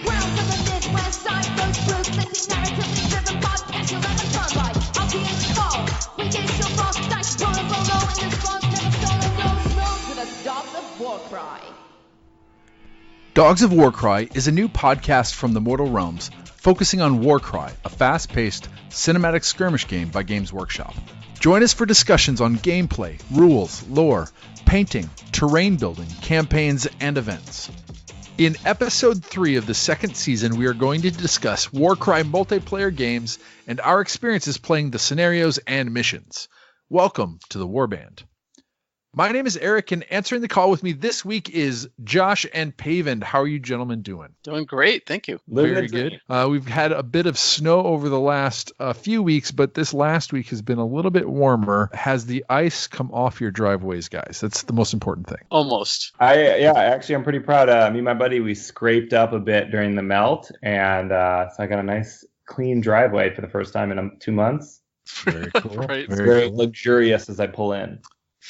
Welcome to the Midwest side, those blues, mixing narratively driven podcast. You'll have a fun ride. I'll be in the fall. We get so frost, dice, rolling below in this funk, never stolen, no to the Dogs of Warcry. Dogs of Warcry is a new podcast from the Mortal Realms, focusing on Warcry, a fast-paced, cinematic skirmish game by Games Workshop. Join us for discussions on gameplay, rules, lore, painting, terrain building, campaigns, and events. In Episode 3 of the second season, we are going to discuss Warcry multiplayer games and our experiences playing the scenarios and missions. Welcome to the Warband. My name is Eric, and answering the call with me this week is Josh and Pavend. How are you gentlemen doing? Doing great, thank you. Very good. We've had a bit of snow over the last few weeks, but this last week has been a little bit warmer. Has the ice come off your driveways, guys? That's the most important thing. Almost. Actually, I'm pretty proud. Me and my buddy, we scraped up a bit during the melt, and so I got a nice, clean driveway for the first time in 2 months. Very cool. Right. Very luxurious as I pull in.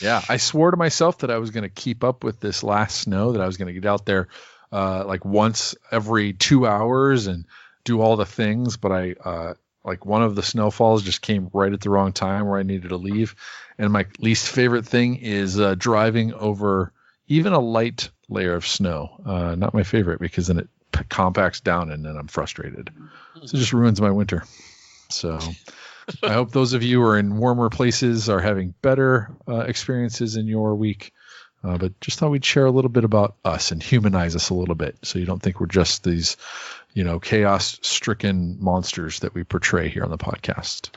Yeah, I swore to myself that I was going to keep up with this last snow, that I was going to get out there like once every 2 hours and do all the things. But I one of the snowfalls just came right at the wrong time where I needed to leave. And my least favorite thing is driving over even a light layer of snow. Not my favorite, because then it compacts down and then I'm frustrated. So it just ruins my winter. So I hope those of you who are in warmer places are having better experiences in your week. But just thought we'd share a little bit about us and humanize us a little bit, so you don't think we're just these, chaos-stricken monsters that we portray here on the podcast.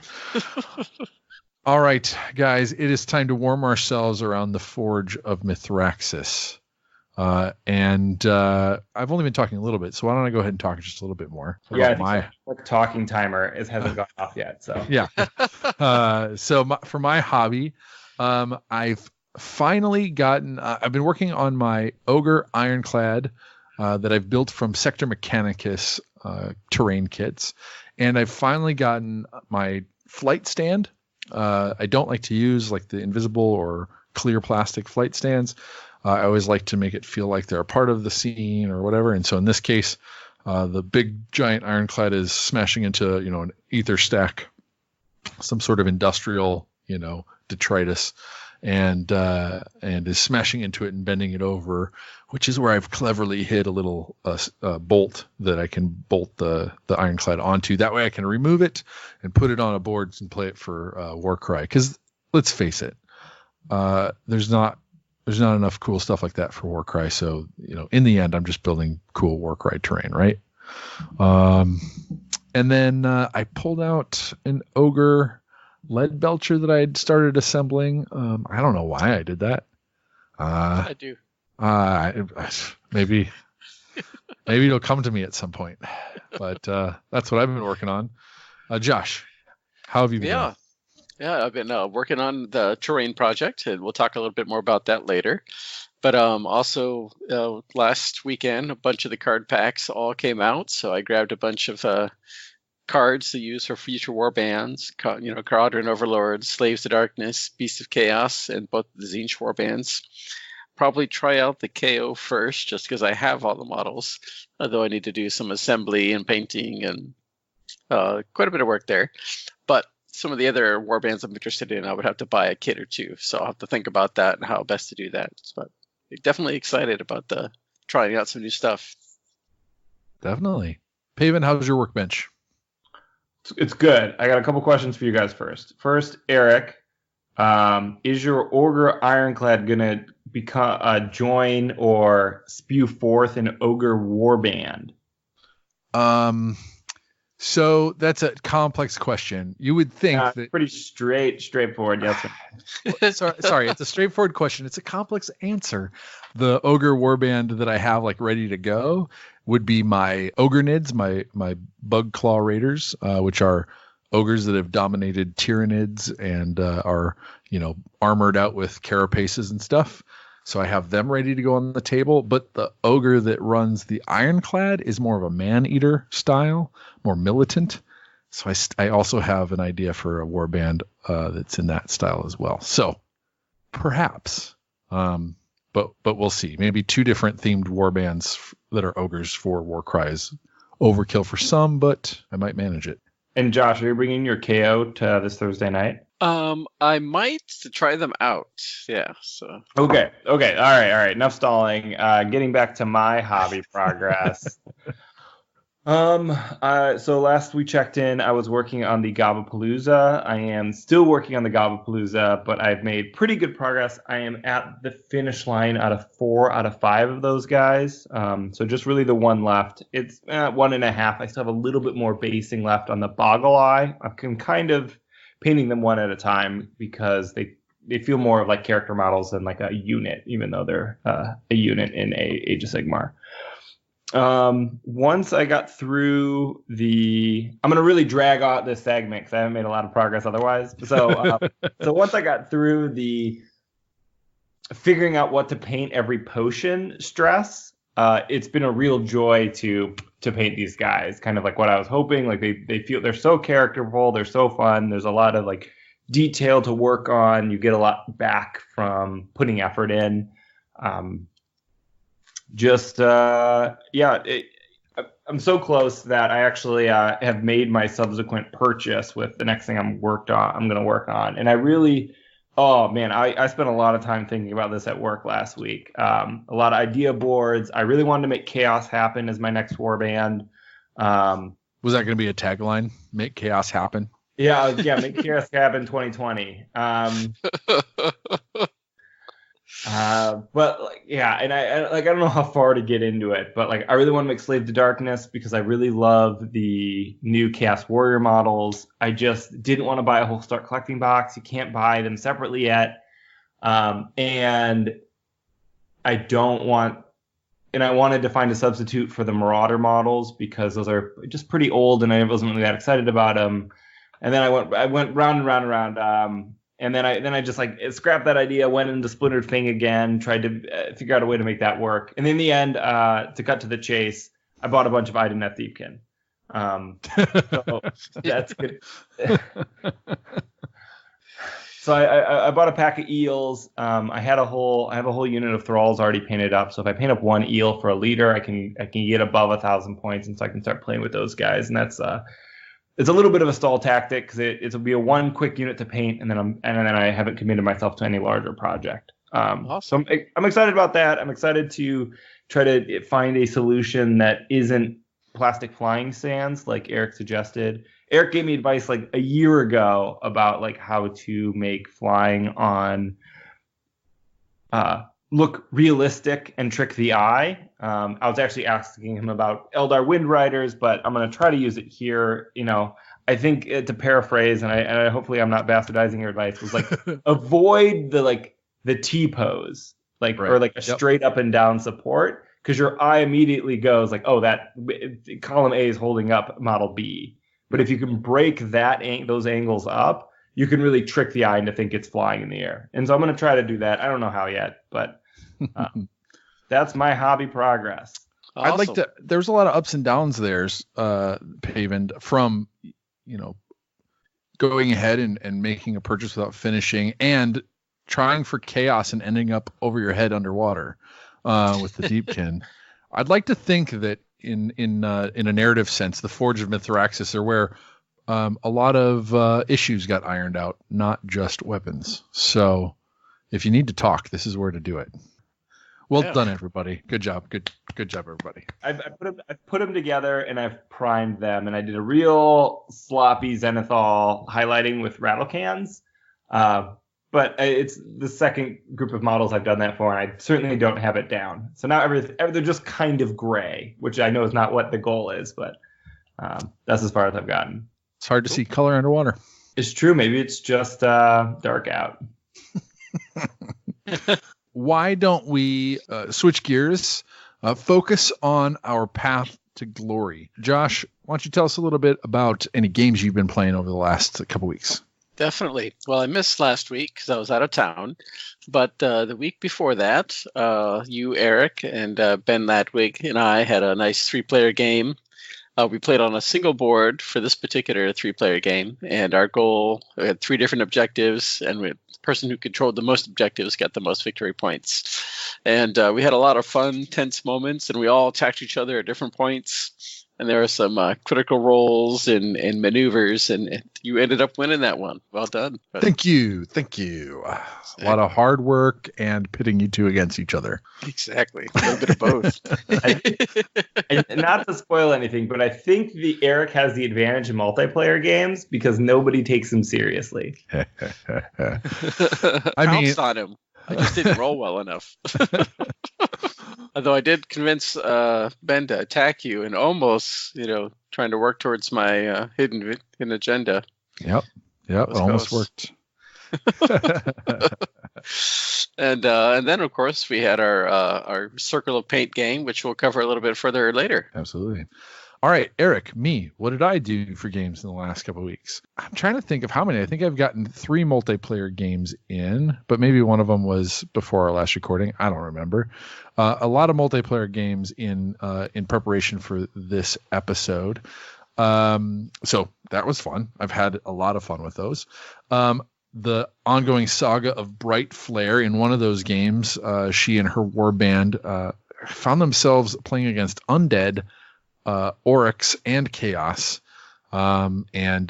All right, guys, it is time to warm ourselves around the Forge of Mithraxis. And I've only been talking a little bit, so why don't I go ahead and talk just a little bit more about my talking timer hasn't gone off yet. So yeah. For my hobby, I've finally gotten. I've been working on my Ogre Ironclad that I've built from Sector Mechanicus terrain kits, and I've finally gotten my flight stand. I don't like to use like the invisible or clear plastic flight stands. I always like to make it feel like they're a part of the scene or whatever. And so in this case, the big giant ironclad is smashing into, an ether stack, some sort of industrial, detritus, and is smashing into it and bending it over, which is where I've cleverly hid a little bolt that I can bolt the ironclad onto. That way I can remove it and put it on a board and play it for Warcry. Because let's face it, there's not enough cool stuff like that for Warcry. So, in the end, I'm just building cool Warcry terrain, right? And then I pulled out an Ogre lead belcher that I had started assembling. I don't know why I did that. I do. Maybe it'll come to me at some point. But that's what I've been working on. Josh, how have you been doing? Yeah, I've been working on the terrain project, and we'll talk a little bit more about that later. But also, last weekend, a bunch of the card packs all came out, so I grabbed a bunch of cards to use for future war bands, Cauldron Overlords, Slaves to Darkness, Beasts of Chaos, and both the Tzeentch war bands. Probably try out the KO first, just because I have all the models, although I need to do some assembly and painting and quite a bit of work there. But some of the other warbands I'm interested in, I would have to buy a kit or two. So I'll have to think about that and how best to do that. But definitely excited about trying out some new stuff. Definitely. Pavin, how's your workbench? It's good. I got a couple questions for you guys first. First, Eric, is your Ogre Ironclad going to become join or spew forth an Ogre warband? So that's a complex question. You would think that pretty straightforward. Yes. Sorry, it's a straightforward question. It's a complex answer. The Ogre warband that I have ready to go would be my Ogre Nids, my Bug Claw Raiders, which are ogres that have dominated Tyranids and are armored out with carapaces and stuff. So I have them ready to go on the table, but the ogre that runs the Ironclad is more of a man-eater style, more militant. So I also have an idea for a warband that's in that style as well. So perhaps, but we'll see. Maybe two different themed warbands that are ogres for Warcry is overkill for some, but I might manage it. And Josh, are you bringing your KO to this Thursday night? I might to try them out. Yeah. So. Okay. All right. Enough stalling. Getting back to my hobby progress. So last we checked in, I was working on the Gobapalooza. I am still working on the Gobapalooza, but I've made pretty good progress. I am at the finish line out of 4 out of 5 of those guys. So just really the one left. It's 1.5. I still have a little bit more basing left on the Boggle Eye. I'm kind of painting them one at a time because they feel more of like character models than like a unit, even though they're a unit in Age of Sigmar. Once I got through I'm going to really drag out this segment because I haven't made a lot of progress otherwise. So, so once I got through the figuring out what to paint every potion stress, it's been a real joy to paint these guys. Kind of like what I was hoping. Like they feel they're so characterful, they're so fun. There's a lot of like detail to work on. You get a lot back from putting effort in. I'm so close that I actually have made my subsequent purchase with the next thing I'm going to work on. And I really, I spent a lot of time thinking about this at work last week. A lot of idea boards. I really wanted to make chaos happen as my next warband. Was that going to be a tagline? Make chaos happen? Yeah, make chaos happen 2020. But like, and I don't know how far to get into it, but like I really want to make Slave to Darkness because I really love the new Chaos Warrior models. I just didn't want to buy a whole Start Collecting box. You can't buy them separately yet. And I wanted to find a substitute for the Marauder models because those are just pretty old and I wasn't really that excited about them. And then I went round and round and round. And then I just like scrapped that idea, went into Splintered Fang again, tried to figure out a way to make that work. And in the end, to cut to the chase, I bought a bunch of Ideneth Thiefkin. So that's good. So I bought a pack of eels. I have a whole unit of thralls already painted up. So if I paint up one eel for a leader, I can get above 1,000 points, and so I can start playing with those guys. And that's it's a little bit of a stall tactic because it'll be a one quick unit to paint, and then I haven't committed myself to any larger project. Awesome. So I'm excited about that. I'm excited to try to find a solution that isn't plastic flying sands like Eric suggested. Eric gave me advice like a year ago about like how to make flying on look realistic and trick the eye. I was actually asking him about Eldar Wind Riders, but I'm going to try to use it here. I think to paraphrase, and I hopefully I'm not bastardizing your advice, was like avoid the T pose, like right. Or like a straight up and down support, because your eye immediately goes like, oh, that column A is holding up model B. But if you can break those angles up, you can really trick the eye into think it's flying in the air. And so I'm going to try to do that. I don't know how yet, but that's my hobby progress. Awesome. I'd like to. There's a lot of ups and downs there, Paven, from going ahead and making a purchase without finishing, and trying for chaos and ending up over your head underwater with the Deepkin. I'd like to think that in a narrative sense, the Forge of Mithraxis are where a lot of issues got ironed out, not just weapons. So if you need to talk, this is where to do it. Well done, everybody. Good job. Good job, everybody. I've put them together and I've primed them, and I did a real sloppy Zenithal highlighting with rattle cans. But it's the second group of models I've done that for, and I certainly don't have it down. So now they're just kind of gray, which I know is not what the goal is, but that's as far as I've gotten. It's hard to see color underwater. It's true. Maybe it's just dark out. Why don't we switch gears, focus on our path to glory? Josh, why don't you tell us a little bit about any games you've been playing over the last couple weeks? Definitely. Well, I missed last week because I was out of town. But the week before that, you, Eric, and Ben Ladwig and I had a nice 3-player game. We played on a single board for this particular 3-player game. And our goal, we had 3 different objectives. And the person who controlled the most objectives got the most victory points. And we had a lot of fun, tense moments. And we all attacked each other at different points. And there are some critical roles and maneuvers, and you ended up winning that one. Well done. Thank you. A lot of hard work and pitting you two against each other. Exactly. A little bit of both. And not to spoil anything, but I think Eric has the advantage in multiplayer games because nobody takes him seriously. I Pounced on him. I just didn't roll well enough. Although I did convince Ben to attack you and almost, trying to work towards my hidden agenda. Yep, it almost worked. And then, of course, we had our Circle of Paint game, which we'll cover a little bit further later. Absolutely. All right, Eric, what did I do for games in the last couple of weeks? I'm trying to think of how many. I think I've gotten 3 multiplayer games in, but maybe one of them was before our last recording. I don't remember. A lot of multiplayer games in preparation for this episode. So that was fun. I've had a lot of fun with those. The ongoing saga of Bright Flare. In one of those games, she and her warband found themselves playing against undead, Oryx and Chaos, and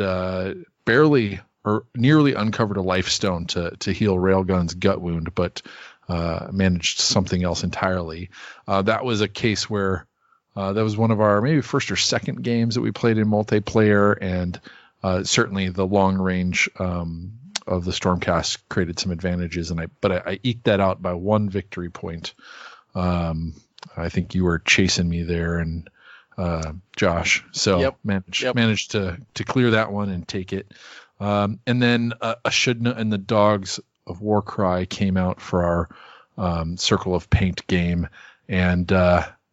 barely or nearly uncovered a life stone to heal Railgun's gut wound, but managed something else entirely. That was a case where that was one of our maybe first or second games that we played in multiplayer, and certainly the long range of the Stormcast created some advantages, but I eked that out by 1 victory point. I think you were chasing me there, and Josh. So managed to clear that one and take it. And then Ashudna and the Dogs of Warcry came out for our Circle of Paint game, and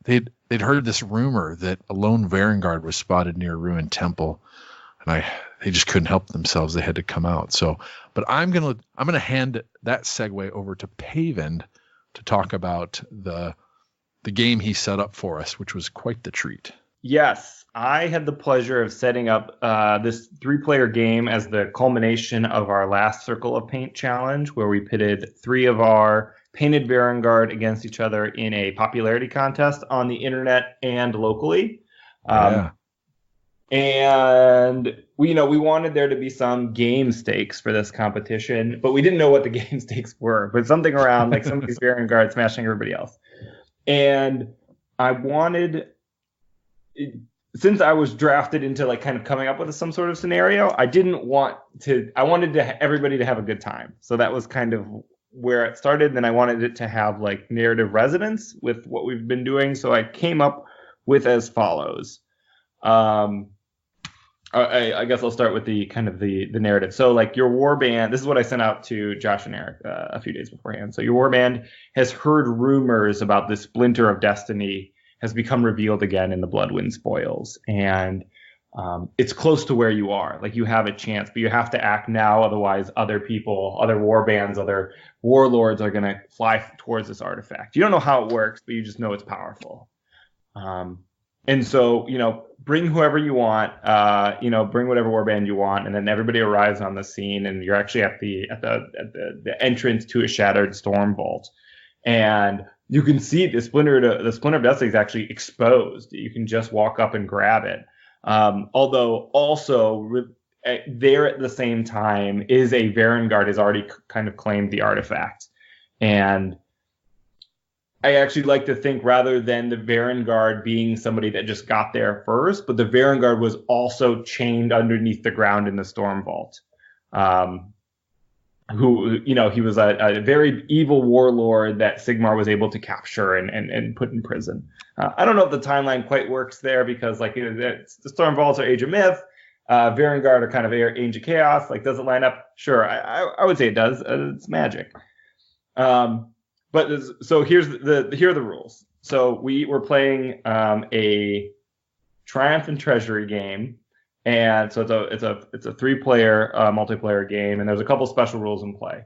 they'd heard this rumor that a lone Varangard was spotted near a ruined temple, and they just couldn't help themselves. They had to come out. So, but I'm gonna hand that segue over to Paven to talk about the game he set up for us, which was quite the treat. Yes, I had the pleasure of setting up this 3-player game as the culmination of our last Circle of Paint challenge, where we pitted 3 of our painted Varangard against each other in a popularity contest on the internet and locally. And we wanted there to be some game stakes for this competition, but we didn't know what the game stakes were. But something around like somebody's Varangard smashing everybody else. And I wanted, since I was drafted into like kind of coming up with some sort of scenario, I wanted everybody to have a good time. So that was kind of where it started. And then I wanted it to have like narrative resonance with what we've been doing. So I came up with as follows. I guess I'll start with the kind of the narrative. So like your warband, this is what I sent out to Josh and Eric a few days beforehand. So your warband has heard rumors about this splinter of destiny has become revealed again in the Bloodwind Spoils. And it's close to where you are. Like you have a chance, but you have to act now. Otherwise, other people, other warbands, other warlords are going to fly towards this artifact. You don't know how it works, but you just know it's powerful. And so, bring whoever you want, bring whatever warband you want, and then everybody arrives on the scene, and you're actually at the entrance to a shattered storm vault, and you can see the splinter of destiny is actually exposed. You can just walk up and grab it. Although also there at the same time is a Varangard has already kind of claimed the artifact, and I actually like to think rather than the Varangard being somebody that just got there first, but the Varangard was also chained underneath the ground in the Storm Vault. He was a very evil warlord that Sigmar was able to capture and put in prison. I don't know if the timeline quite works there because the Storm Vaults are Age of Myth. Varangard are kind of Age of Chaos. Does it line up? Sure. I would say it does. It's magic. So here are the rules. So we were playing a Triumph and Treasury game, and so it's a 3-player multiplayer game, and there's a couple special rules in play.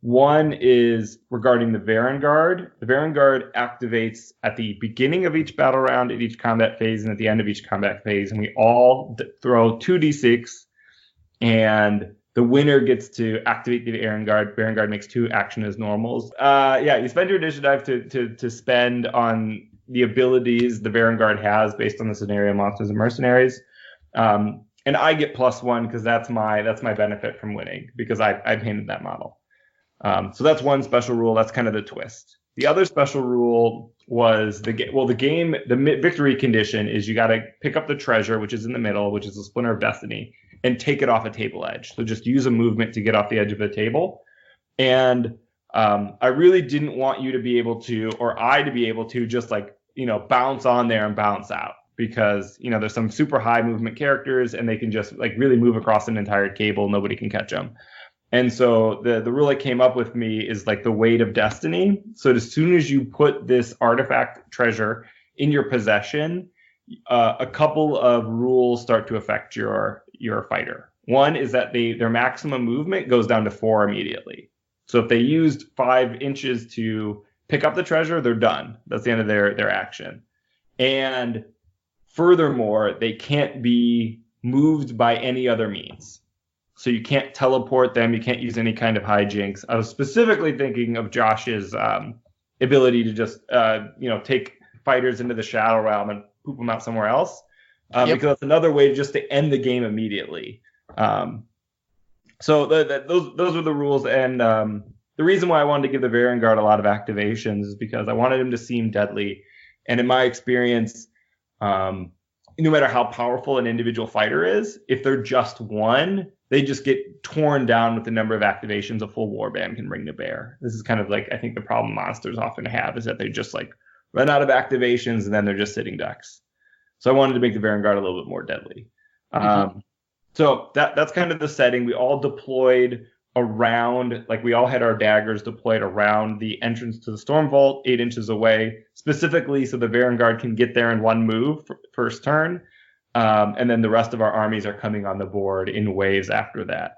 One is regarding the Varangard. The Varangard activates at the beginning of each battle round, at each combat phase, and at the end of each combat phase, and we all throw 2d6, and the winner gets to activate the Varangard. Varangard makes 2 action as normals. You spend your initiative to spend on the abilities the Vanguard has based on the scenario, monsters, and mercenaries. And I get +1 because that's my benefit from winning, because I painted that model. So that's one special rule. That's kind of the twist. The other special rule was the victory condition is you got to pick up the treasure, which is in the middle, which is a splinter of destiny, and take it off a table edge. So just use a movement to get off the edge of the table. And I really didn't want you to be able to, or I to be able to, just like, bounce on there and bounce out, because there's some super high movement characters and they can just like really move across an entire table. Nobody can catch them. And so the rule I came up with me is like the weight of destiny. So as soon as you put this artifact treasure in your possession, a couple of rules start to affect your fighter. One is that their maximum movement goes down to 4 immediately. So if they used 5 inches to pick up the treasure, they're done. That's the end of their action. And furthermore, they can't be moved by any other means. So you can't teleport them. You can't use any kind of hijinks. I was specifically thinking of Josh's ability to just, take fighters into the Shadow Realm and poop them out somewhere else. Because that's another way just to end the game immediately. So those were the rules. And the reason why I wanted to give the Vanguard a lot of activations is because I wanted him to seem deadly. And in my experience, no matter how powerful an individual fighter is, if they're just one, they just get torn down with the number of activations a full warband can bring to bear. This is kind of like, I think the problem monsters often have is that they just like run out of activations and then they're just sitting ducks. So I wanted to make the Vanguard a little bit more deadly. So that's kind of the setting. We all deployed around, like we all had our daggers deployed around the entrance to the Storm Vault, 8 inches away, specifically so the Vanguard can get there in one move first turn. And then the rest of our armies are coming on the board in waves after that.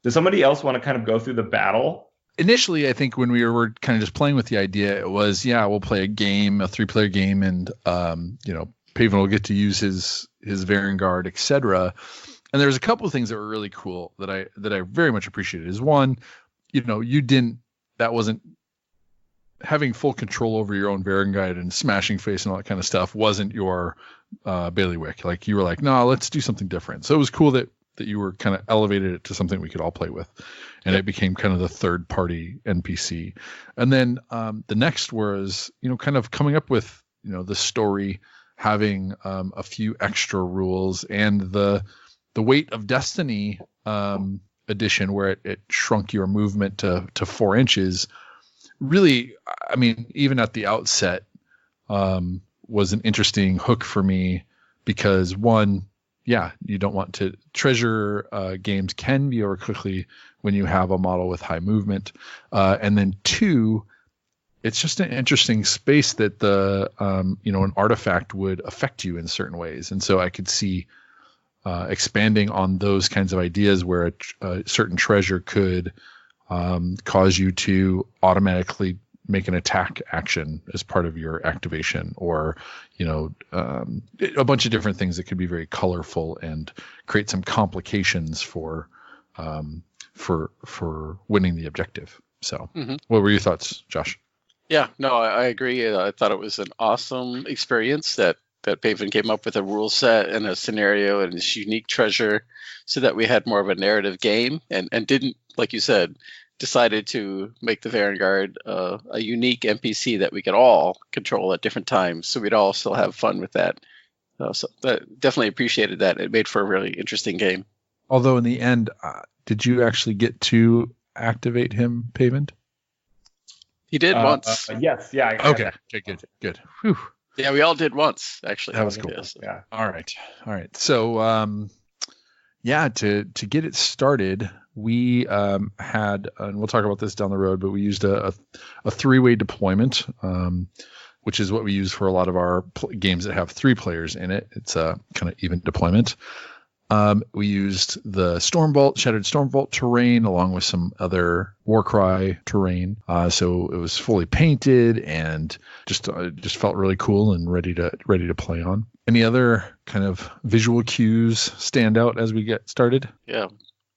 Does somebody else want to kind of go through the battle? Initially, I think when we were kind of just playing with the idea, it was, we'll play a 3-player game, and Paven will get to use his Vanguard, etc. And there's a couple of things that were really cool that I very much appreciated. Is one, that wasn't having full control over your own Vanguard and smashing face and all that kind of stuff wasn't your bailiwick. Like you were like, no, let's do something different. So it was cool that you were kind of elevated it to something we could all play with, and it became kind of the third party NPC. And then the next was, kind of coming up with, the story, having a few extra rules, and the weight of destiny edition where it shrunk your movement to 4 inches. Really, I mean, even at the outset, was an interesting hook for me, because one, you don't want to treasure games can be over quickly when you have a model with high movement, and then two, it's just an interesting space that the an artifact would affect you in certain ways, and so I could see expanding on those kinds of ideas where a certain treasure could cause you to automatically make an attack action as part of your activation, or a bunch of different things that could be very colorful and create some complications for winning the objective. So What were your thoughts, Josh? Yeah, no, I agree. I thought it was an awesome experience that Paven came up with a rule set and a scenario and this unique treasure, so that we had more of a narrative game, and didn't, like you said, decided to make the Vanguard a unique NPC that we could all control at different times, so we'd all still have fun with that. So that, definitely appreciated that. It made for a really interesting game. Although in the end, did you actually get to activate him, Paven? He did once. Yes. Yeah. Okay. Good. Whew. Yeah, we all did once, actually. That was cool. Yes. Yeah. All right. So, to get it started, we had, and we'll talk about this down the road, but we used a 3-way deployment, which is what we use for a lot of our games that have 3 players in it. It's a kind of even deployment. We used the Shattered Storm Vault terrain along with some other Warcry terrain. So it was fully painted and just felt really cool and ready to play on. Any other kind of visual cues stand out as we get started? Yeah.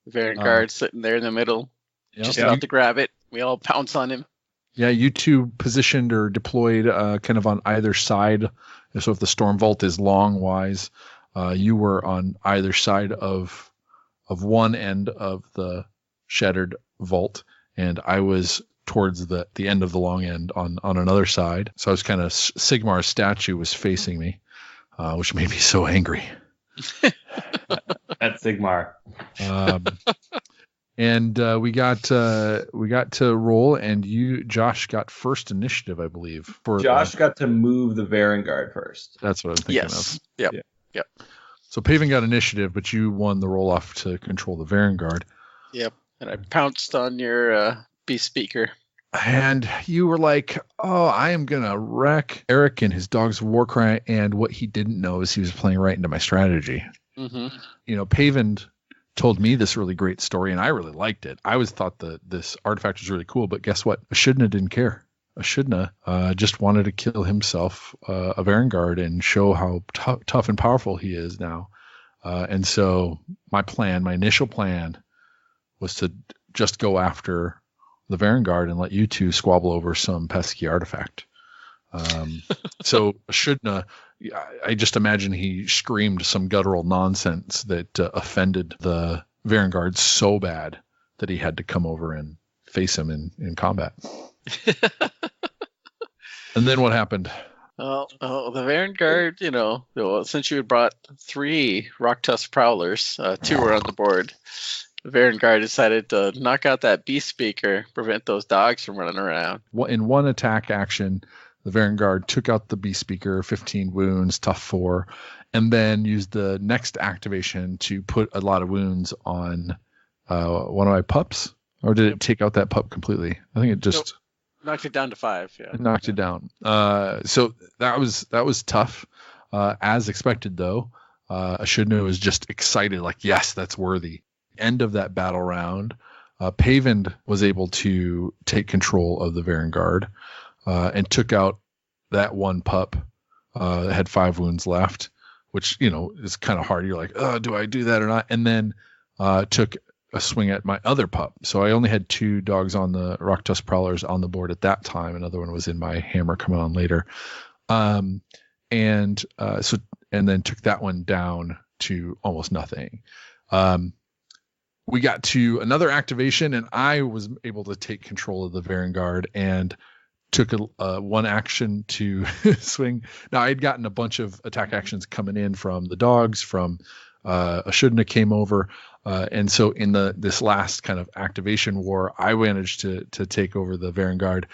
Vanguard sitting there in the middle, Yep. just about to grab it. We all pounce on him. Yeah, you two positioned or deployed kind of on either side. So if the storm vault is long-wise, you were on either side of one end of the shattered vault, and I was towards the end of the long end on another side. So I was kind of Sigmar's statue was facing me, which made me so angry. That's Sigmar. And we got to roll, and Josh, got first initiative, I believe. Josh got to move the Varangard first. That's what I'm thinking of. Yep. Yeah. Yep. So Paven got initiative, but you won the roll off to control the Varangard. Yep. And I pounced on your beast speaker. And you were like, "Oh, I am gonna wreck Eric and his dog's Warcry." And what he didn't know is he was playing right into my strategy. Mm-hmm. You know, Paven told me this really great story, and I really liked it. I always thought that this artifact was really cool, but guess what? Eshidna didn't care. Eshidna just wanted to kill himself a Varangard and show how tough and powerful he is now. And so my initial plan, was to just go after the Varangard and let you two squabble over some pesky artifact. So Eshidna, I just imagine he screamed some guttural nonsense that offended the Varangard so bad that he had to come over and face him in combat. And then what happened? Oh, the Varangard, since you had brought 3 Rock Tusk Prowlers, 2 were on the board, the Varangard decided to knock out that beast speaker, prevent those dogs from running around. In one attack action, the Varangard took out the beast speaker, 15 wounds, tough 4, and then used the next activation to put a lot of wounds on one of my pups. Or did it take out that pup completely? I think it just... Nope. Knocked it down to 5. Yeah. It knocked it down. So that was tough. As expected, though, Eshidna was just excited, like, yes, that's worthy. End of that battle round, Paven was able to take control of the Varangard and took out that one pup that had 5 wounds left, which, is kind of hard. You're like, oh, do I do that or not? And then took a swing at my other pup. So I only had 2 dogs on the Rock Tusk Prowlers on the board at that time. Another one was in my hammer coming on later. And then took that one down to almost nothing. We got to another activation, and I was able to take control of the Varangard and took one action to swing. Now, I had gotten a bunch of attack actions coming in from the dogs, from Eshidna came over. And so in this last kind of activation war, I managed to take over the Varangard.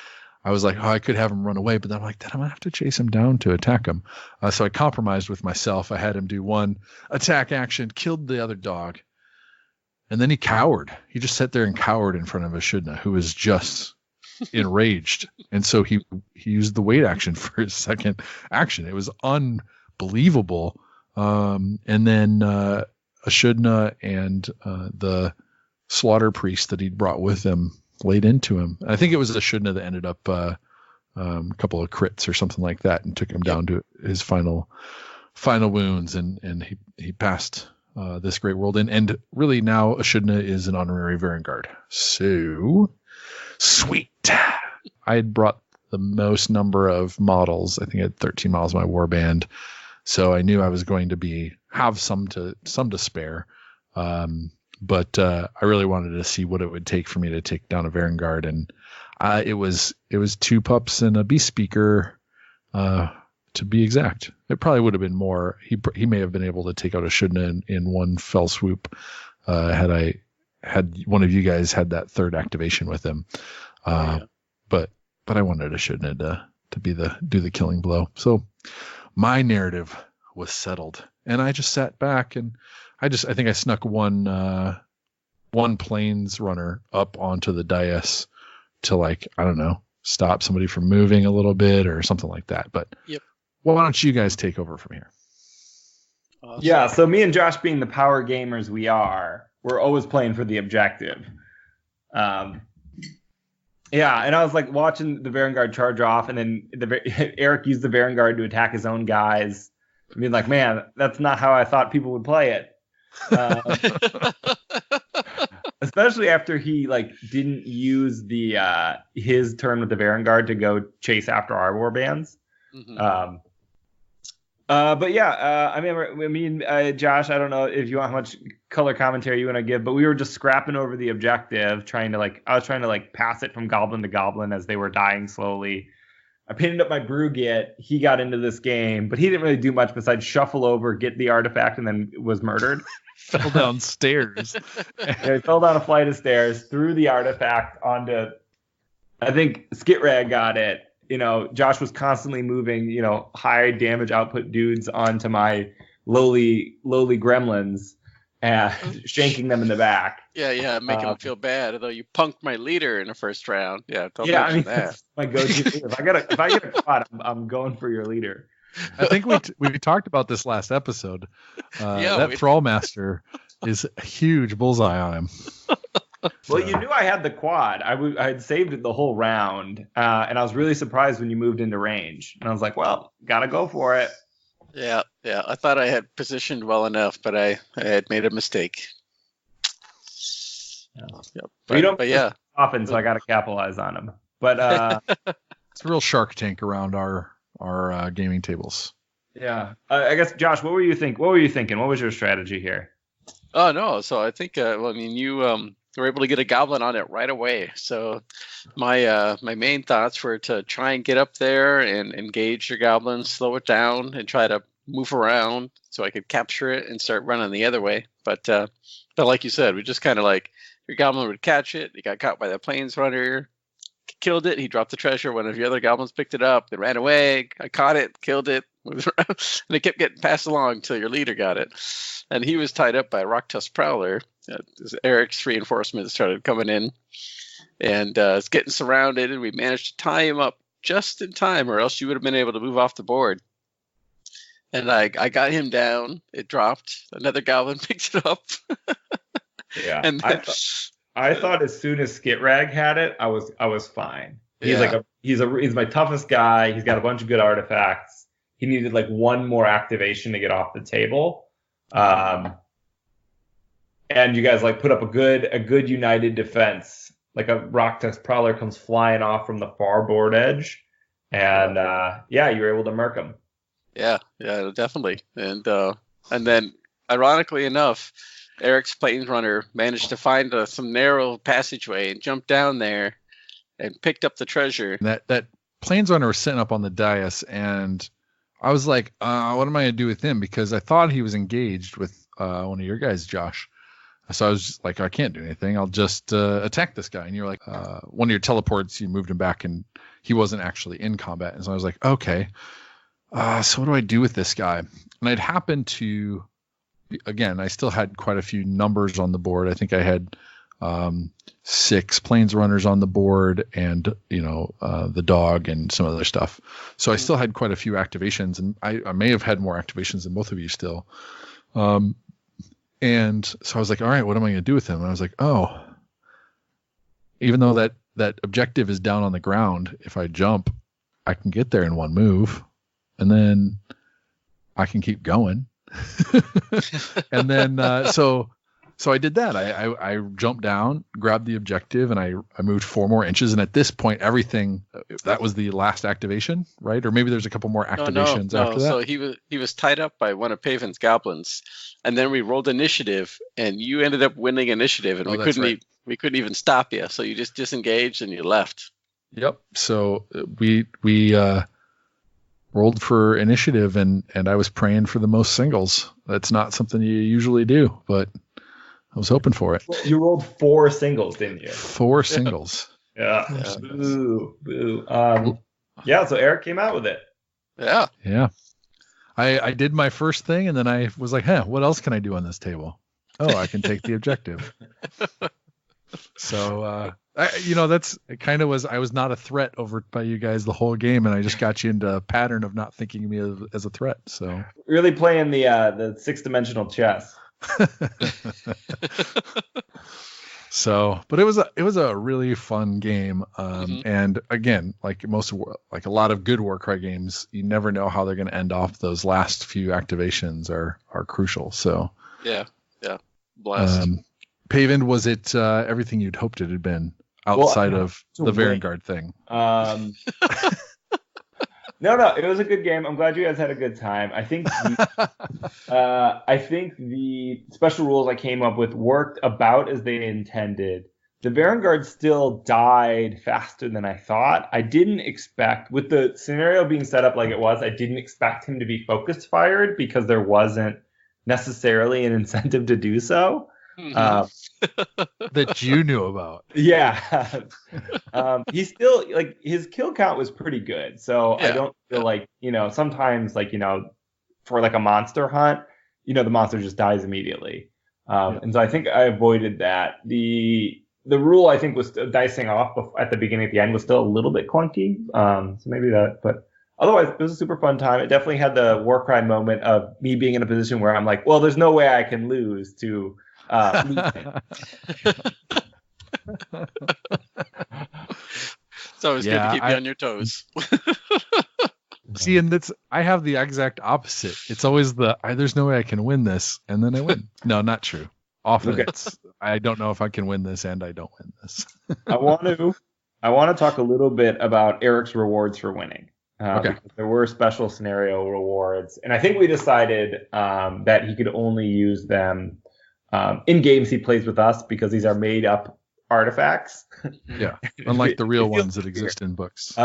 I was like, I could have him run away, but then I'm like, then I'm going to have to chase him down to attack him. So I compromised with myself. I had him do one attack action, killed the other dog, and then he cowered. He just sat there and cowered in front of Eshidna, who was just enraged. And so he used the wait action for his second action. It was unbelievable. And then Eshidna and the slaughter priest that he'd brought with him laid into him. I think it was Eshidna that ended up a couple of crits or something like that and took him down to his final wounds, and he passed this great world. And really now Eshidna is an honorary Varangard. So sweet. I had brought the most number of models. I think I had 13 models in my warband. So I knew I was going to have some to spare. But I really wanted to see what it would take for me to take down a Varangard. And it was 2 pups and a beast speaker, to be exact. It probably would have been more. He may have been able to take out Eshidna in one fell swoop, had one of you guys had that third activation with him. But I wanted Eshidna to do the killing blow. So my narrative was settled, and I just sat back, and I think I snuck one planes runner up onto the dais to, like, I don't know, stop somebody from moving a little bit or something like that. But yep. Why don't you guys take over from here? Awesome. Yeah, so me and Josh, being the power gamers we are, we're always playing for the objective. Yeah, and I was like watching the Varangard charge off, and then Eric used the Varangard to attack his own guys. I mean, like, man, that's not how I thought people would play it. especially after he like didn't use the his turn with the Varangard to go chase after our warbands. Mhm. But yeah, I mean, Josh, I don't know if you want how much color commentary you want to give, but we were just scrapping over the objective, I was trying to pass it from goblin to goblin as they were dying slowly. I painted up my Brugit. He got into this game, but he didn't really do much besides shuffle over, get the artifact, and then was murdered. Fell downstairs. Yeah, he fell down a flight of stairs, threw the artifact onto, I think Skitrag got it. Josh was constantly moving, high damage output dudes onto my lowly gremlins and shanking them in the back. Yeah, making him feel bad. Although you punked my leader in the first round. Yeah, don't Yeah, mention that. That's my go-to. If I get a quad, I'm going for your leader. I think we talked about this last episode. That Thrall Master is a huge bullseye on him. Well, you knew I had the quad. I had saved it the whole round, and I was really surprised when you moved into range. And I was like, well, gotta go for it. Yeah. I thought I had positioned well enough, but I had made a mistake. Yeah. But yeah, often, so I got to capitalize on them. But it's a real Shark Tank around our gaming tables. Yeah, I guess Josh, what were you thinking? What was your strategy here? Oh no, so I think you were able to get a goblin on it right away. So my main thoughts were to try and get up there and engage your goblin, slow it down, and try to move around so I could capture it and start running the other way. But like you said, we just kind of your goblin would catch it. He got caught by the plains runner, killed it. He dropped the treasure. One of your other goblins picked it up. It ran away. I caught it, killed it, moved around, and it kept getting passed along until your leader got it. And he was tied up by a rock tusk prowler. Eric's reinforcements started coming in, and it's getting surrounded. And we managed to tie him up just in time, or else you would have been able to move off the board. And I got him down. It dropped. Another goblin picked it up. Yeah, and I thought as soon as Skitrag had it, I was fine. He's my toughest guy. He's got a bunch of good artifacts. He needed one more activation to get off the table. And you guys put up a good united defense. A rock tusk prowler comes flying off from the far board edge, and you were able to murk him. Yeah, definitely. And then ironically enough, Eric's plains runner managed to find some narrow passageway and jumped down there and picked up the treasure. That plains runner was sitting up on the dais, and I was like, what am I going to do with him? Because I thought he was engaged with one of your guys, Josh. So I was just like, I can't do anything. I'll just attack this guy. And you're like, one of your teleports, you moved him back, and he wasn't actually in combat. And so I was like, okay, so what do I do with this guy? And I'd happened to, again, I still had quite a few numbers on the board. I think I had 6 plains runners on the board, and the dog and some other stuff. So I still had quite a few activations, and I may have had more activations than both of you still. And so I was like, all right, what am I going to do with him? And I was like, oh, even though that objective is down on the ground, if I jump, I can get there in one move, and then I can keep going. And then so I did that. I jumped down, grabbed the objective, and I moved 4 more inches. And at this point, everything, that was the last activation, right? Or maybe there's a couple more activations after that. So he was tied up by one of Paven's goblins, and then we rolled initiative, and you ended up winning initiative, and we couldn't even stop you. So you just disengaged and you left. Yep. So we rolled for initiative, and I was praying for the most singles. That's not something you usually do, but I was hoping for it. Well, you rolled 4 singles, didn't you? 4 singles. Yeah. Boo. So Eric came out with it. Yeah. I did my first thing, and then I was like, what else can I do on this table? Oh, I can take the objective. So, I was not a threat over by you guys the whole game, and I just got you into a pattern of not thinking of me as a threat. So really playing the 6-dimensional chess. So, but it was a really fun game. And again, like a lot of good Warcry games, you never know how they're going to end off. Those last few activations are crucial. So yeah, blast. Paven, was it everything you'd hoped it had been outside of the Vanguard thing? No, it was a good game. I'm glad you guys had a good time. I think the special rules I came up with worked about as they intended. The Vanguard still died faster than I thought. I didn't expect, with the scenario being set up like it was, I didn't expect him to be focused fired because there wasn't necessarily an incentive to do so. That you knew about. Yeah. He's still, like, his kill count was pretty good. So I don't feel like, sometimes, like, for like a monster hunt, the monster just dies immediately. And so I think I avoided that. The rule, I think, was dicing off at the beginning, at the end, was still a little bit clunky. So maybe that, but otherwise, it was a super fun time. It definitely had the Warcry moment of me being in a position where I'm like, well, there's no way I can lose to So it's good to keep you on your toes. See, and I have the exact opposite. It's always there's no way I can win this, and then I win. No, not true. Often I don't know if I can win this, and I don't win this. I want to talk a little bit about Eric's rewards for winning. Because there were special scenario rewards, and I think we decided that he could only use them in games he plays with us because these are made up artifacts. Yeah, unlike the real ones that exist in books.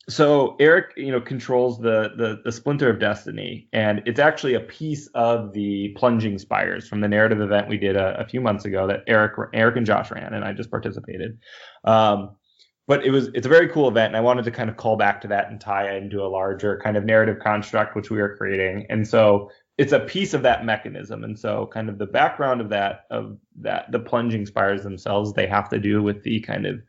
So Eric, controls the Splinter of Destiny, and it's actually a piece of the Plunging Spires from the narrative event we did a few months ago that Eric and Josh ran, and I just participated. But it's a very cool event, and I wanted to kind of call back to that and tie it into a larger kind of narrative construct which we are creating. And so it's a piece of that mechanism. And so kind of the background of that, the Plunging Spires themselves, they have to do with the kind of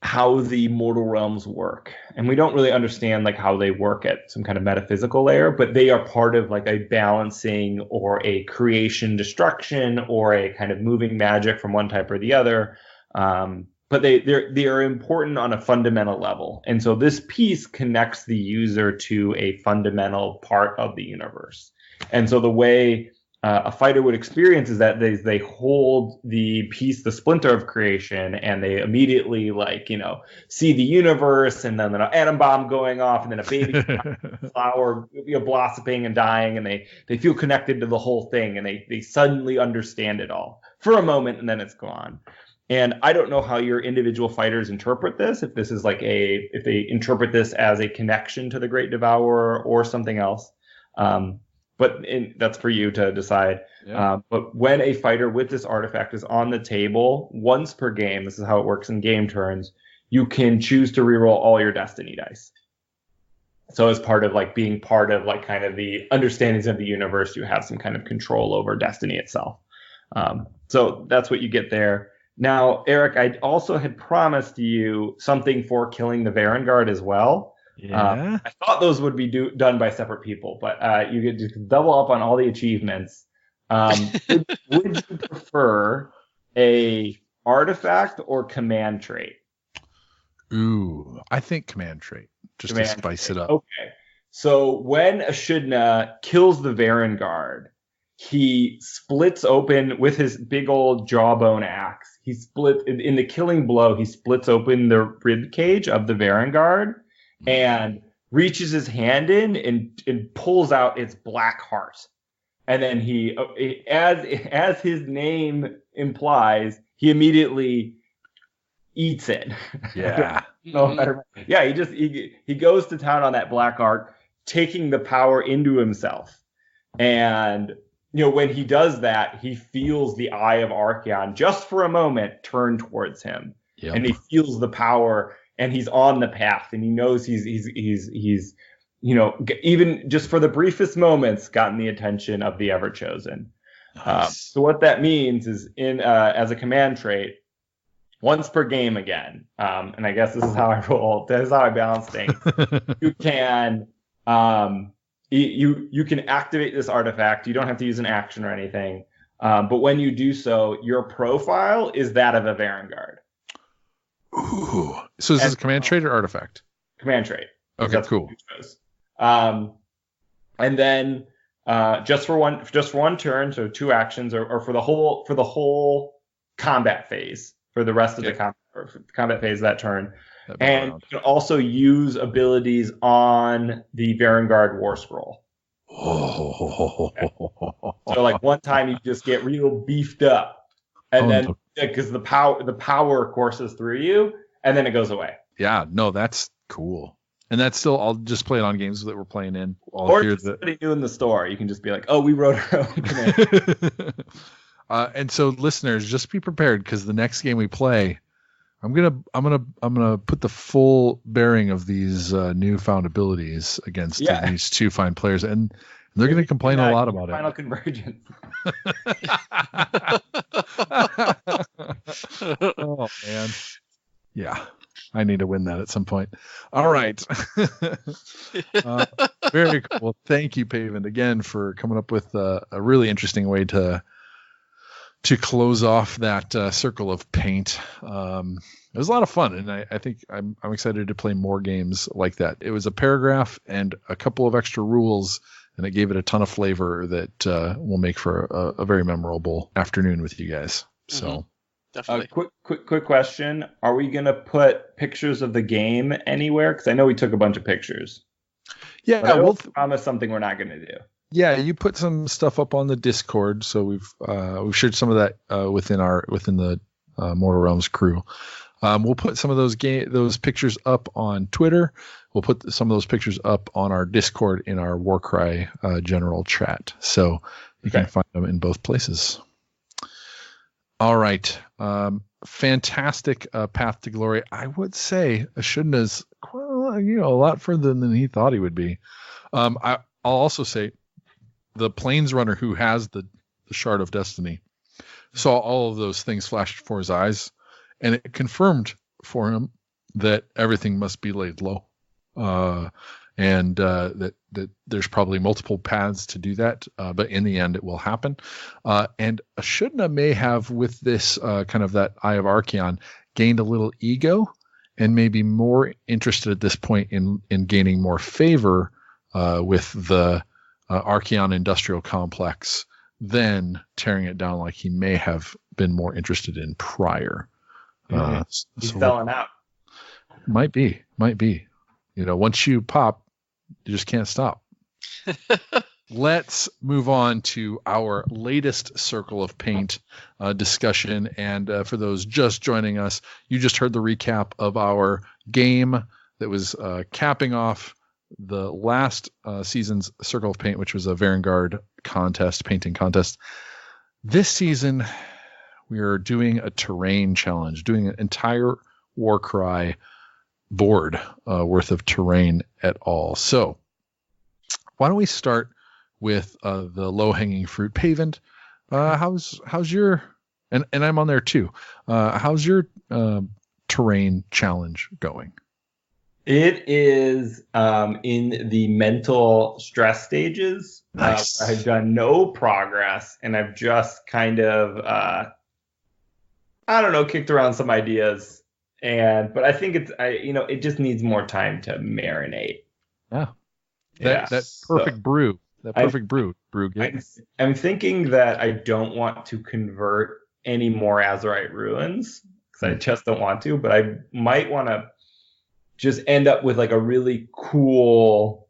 how the mortal realms work. And we don't really understand like how they work at some kind of metaphysical layer, but they are part of like a balancing or a creation destruction or a kind of moving magic from one type or the other. But they are important on a fundamental level. And so this piece connects the user to a fundamental part of the universe. And so the way a fighter would experience is that they hold the piece, the splinter of creation, and they immediately see the universe, and then an atom bomb going off, and then a baby flower blossoming and dying, and they feel connected to the whole thing, and they suddenly understand it all for a moment, and then it's gone. And I don't know how your individual fighters interpret this, if this is if they interpret this as a connection to the Great Devourer or something else. But that's for you to decide. Yeah. But when a fighter with this artifact is on the table once per game, this is how it works in game turns, you can choose to reroll all your destiny dice. So as part of being part of kind of the understandings of the universe, you have some kind of control over destiny itself. So that's what you get there. Now, Eric, I also had promised you something for killing the Vanguard as well. Yeah. I thought those would be done by separate people, but you get to double up on all the achievements. Would you prefer a artifact or command trait? Ooh, I think command trait, just to spice it up. Okay. So when Ashudna kills the Vanguard, he splits open with his big old jawbone axe. In the killing blow, he splits open the rib cage of the Vanguard and reaches his hand in and pulls out its black heart. And then he, as his name implies, he immediately eats it. Yeah. Yeah, he goes to town on that black heart, taking the power into himself. And when he does that, he feels the eye of Archeon just for a moment turn towards him. Yep. And he feels the power, and he's on the path, and he knows he's even just for the briefest moments gotten the attention of the Ever-Chosen. Nice. So what that means is as a command trait, once per game again, and I guess this is how I roll, this is how I balance things, you can you can activate this artifact. You don't have to use an action or anything. But when you do so, your profile is that of a Vanguard. Ooh. So is this a command trait or artifact? Command trait. Okay, cool. And then just for one turn, so 2 actions, or for the whole combat phase, for the rest of the combat phase that turn. And you can also use abilities on the Varangard War Scroll. Oh. So like one time you just get real beefed up, and then because the power courses through you, and then it goes away. Yeah, no, that's cool. And that's still, I'll just play it on games that we're playing in. Or just somebody new in the store. You can just be like, oh, we wrote our own command. And so listeners, just be prepared, because the next game we play, I'm gonna put the full bearing of these newfound abilities against these 2 fine players, and they're gonna complain a lot about Final Convergence. Oh man, yeah, I need to win that at some point. All right. Very cool. Well, thank you, Paven, again for coming up with a really interesting way to close off that circle of paint. It was a lot of fun, and I think I'm excited to play more games like that. It was a paragraph and a couple of extra rules, and it gave it a ton of flavor that will make for a very memorable afternoon with you guys. So, definitely. Quick question: are we gonna put pictures of the game anywhere? Because I know we took a bunch of pictures. Yeah, we'll promise something we're not gonna do. Yeah, you put some stuff up on the Discord, so we've shared some of that within the Mortal Realms crew. We'll put some of those pictures up on Twitter. We'll put some of those pictures up on our Discord in our Warcry general chat, so you can find them in both places. All right, fantastic path to glory. I would say Ashudna's a lot further than he thought he would be. I'll also say, the Plains Runner who has the Shard of Destiny saw all of those things flash before his eyes, and it confirmed for him that everything must be laid low, and that there's probably multiple paths to do that, but in the end it will happen. And Ashudna may have, with this kind of that Eye of Archeon, gained a little ego and maybe more interested at this point in gaining more favor with the Archeon industrial complex than tearing it down like he may have been more interested in prior. He's selling out. Might be. Once you pop, you just can't stop. Let's move on to our latest Circle of Paint discussion. And for those just joining us, you just heard the recap of our game that was capping off the last season's Circle of Paint, which was a Varangard painting contest. This season, we are doing a terrain challenge, doing an entire Warcry board worth of terrain at all. So why don't we start with the low-hanging fruit? Paven, how's your, and I'm on there too, how's your terrain challenge going? It is in the mental stress stages. Nice. I've done no progress, and I've just kind of, kicked around some ideas. But I think it just needs more time to marinate. Yeah. That perfect brew. That perfect brew. I'm thinking that I don't want to convert any more Azurite ruins, because I just don't want to, but I might want to just end up with like a really cool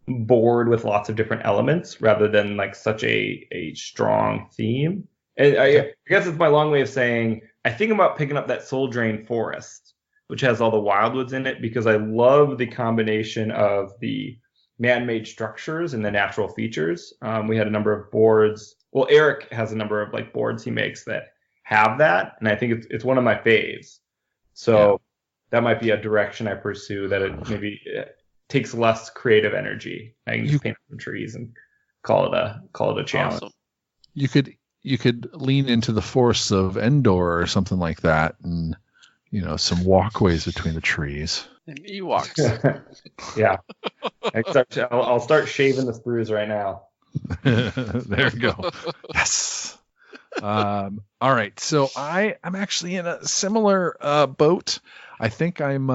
board with lots of different elements rather than like such a strong theme. And I guess it's my long way of saying I think about picking up that Soul Drain Forest, which has all the wildwoods in it, because I love the combination of the man-made structures and the natural features. We had a number of boards. Well, Eric has a number of like boards he makes that have that, and I think it's one of my faves. So that might be a direction I pursue, that it maybe takes less creative energy. I can just paint some trees and call it a challenge. Awesome. You could lean into the forests of Endor or something like that, and some walkways between the trees. And Ewoks. Yeah. I'll start shaving the sprues right now. There we go. Yes. All right. So I'm actually in a similar boat. I think I'm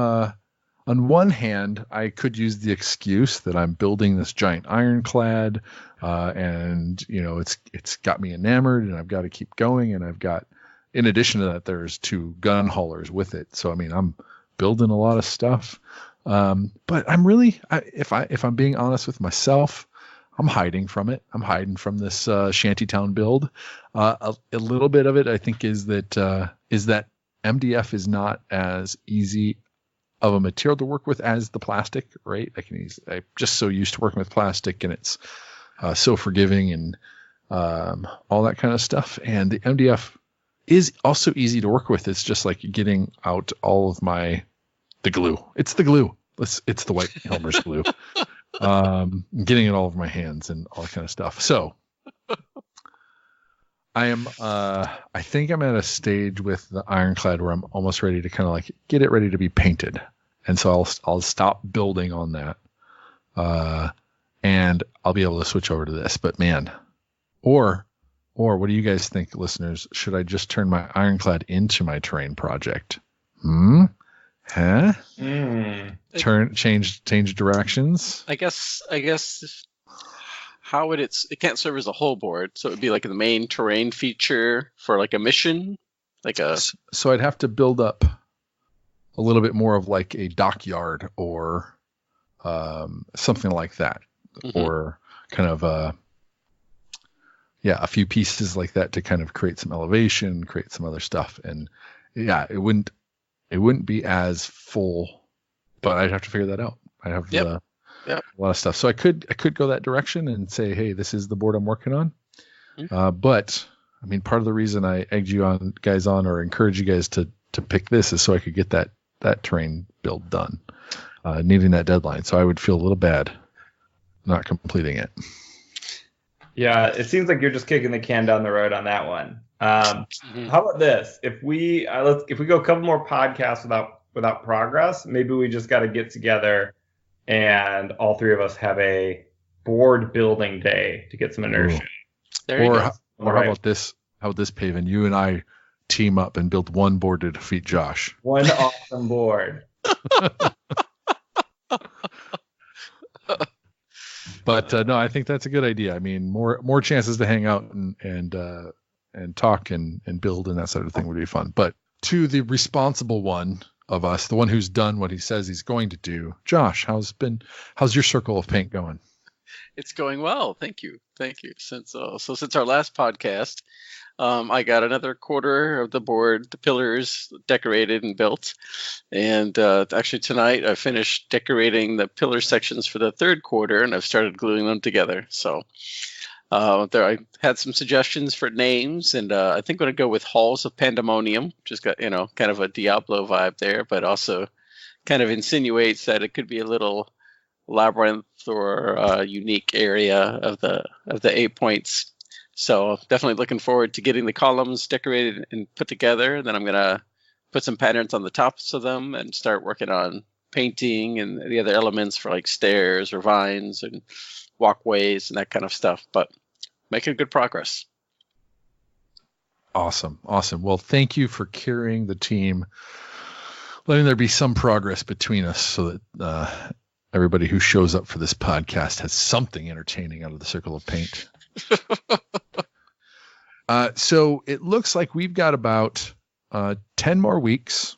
on one hand, I could use the excuse that I'm building this giant ironclad, and it's got me enamored, and I've got to keep going, and I've got, in addition to that, there's 2 gun haulers with it. So I mean, I'm building a lot of stuff, but I'm really, if I'm being honest with myself, I'm hiding from it. I'm hiding from this shantytown build. A little bit of it, I think, is that MDF is not as easy of a material to work with as the plastic, right? I'm just so used to working with plastic, and it's so forgiving and all that kind of stuff. And the MDF is also easy to work with. It's just like getting out all of the glue. It's the glue. It's the White Helmer's glue. Getting it all over my hands and all that kind of stuff. So I think I'm at a stage with the ironclad where I'm almost ready to kind of like get it ready to be painted. And so I'll stop building on that. And I'll be able to switch over to this, but man, or what do you guys think, listeners? Should I just turn my ironclad into my terrain project? Huh? Change directions. I guess how would it can't serve as a whole board, so it would be like the main terrain feature for like a mission, So I'd have to build up a little bit more of like a dockyard or something like that, or kind of a few pieces like that to kind of create some elevation, create some other stuff, and it wouldn't be as full, but I'd have to figure that out. I have a lot of stuff. So I could go that direction and say, hey, this is the board I'm working on. But I mean, part of the reason I egged you guys on or encourage you guys to pick this is so I could get that terrain build done, needing that deadline. So I would feel a little bad not completing it. Yeah, it seems like you're just kicking the can down the road on that one. How about this? If we go a couple more podcasts without progress, maybe we just got to get together and all 3 of us have a board building day to get some inertia. There you go. Or how about this? How about this, Paven? You and I team up and build one board to defeat Josh. One awesome board. But no, I think that's a good idea. I mean, more chances to hang out and talk and build and that sort of thing would be fun. But to the responsible one of us, the one who's done what he says he's going to do, Josh, how's your circle of paint going? It's going well, thank you. Since our last podcast, I got another quarter of the board, the pillars decorated and built, and actually tonight I finished decorating the pillar sections for the 3rd quarter, and I've started gluing them together. So I had some suggestions for names, and I think I'm going to go with Halls of Pandemonium, which has got kind of a Diablo vibe there, but also kind of insinuates that it could be a little labyrinth or a unique area of the 8 points. So definitely looking forward to getting the columns decorated and put together. And then I'm going to put some patterns on the tops of them and start working on painting and the other elements for like stairs or vines and walkways and that kind of stuff. But making good progress. Awesome. Well, thank you for carrying the team, letting there be some progress between us so that everybody who shows up for this podcast has something entertaining out of the circle of paint. So it looks like we've got about 10 more weeks,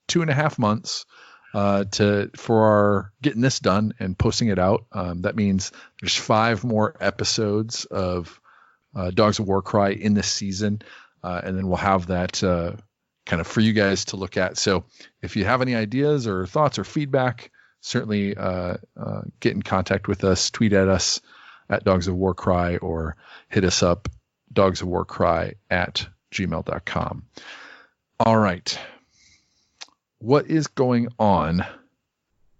2.5 months for our getting this done and posting it out. That means there's 5 more episodes of Dogs of Warcry in this season, and then we'll have that kind of for you guys to look at. So if you have any ideas or thoughts or feedback, certainly get in contact with us, tweet at us at Dogs of Warcry, or hit us up, dogsofwarcry@gmail.com. All right. What is going on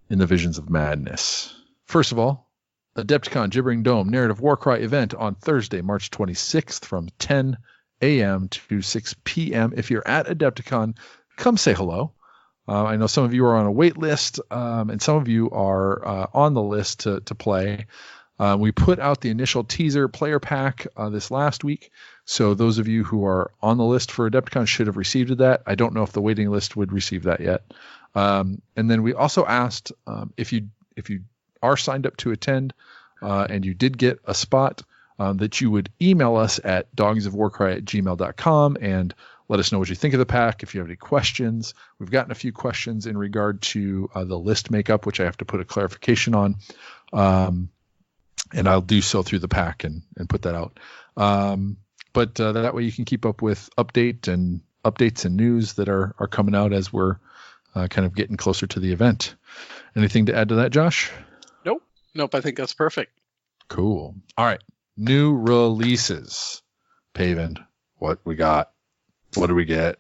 in the Visions of Madness? First of all, Adepticon Gibbering Dome Narrative Warcry event on Thursday, March 26th from 10 a.m. to 6 p.m. If you're at Adepticon, come say hello. I know some of you are on a wait list, and some of you are on the list to play. We put out the initial teaser player pack this last week. So those of you who are on the list for Adepticon should have received that. I don't know if the waiting list would receive that yet. And then we also asked if you are signed up to attend and you did get a spot, that you would email us at dogsofwarcry@gmail.com and let us know what you think of the pack. If you have any questions, we've gotten a few questions in regard to the list makeup, which I have to put a clarification on. And I'll do so through the pack and put that out. But that way you can keep up with updates and news that are coming out as we're kind of getting closer to the event. Anything to add to that, Josh? Nope. I think that's perfect. Cool. All right. New releases. Paven, what we got? What do we get?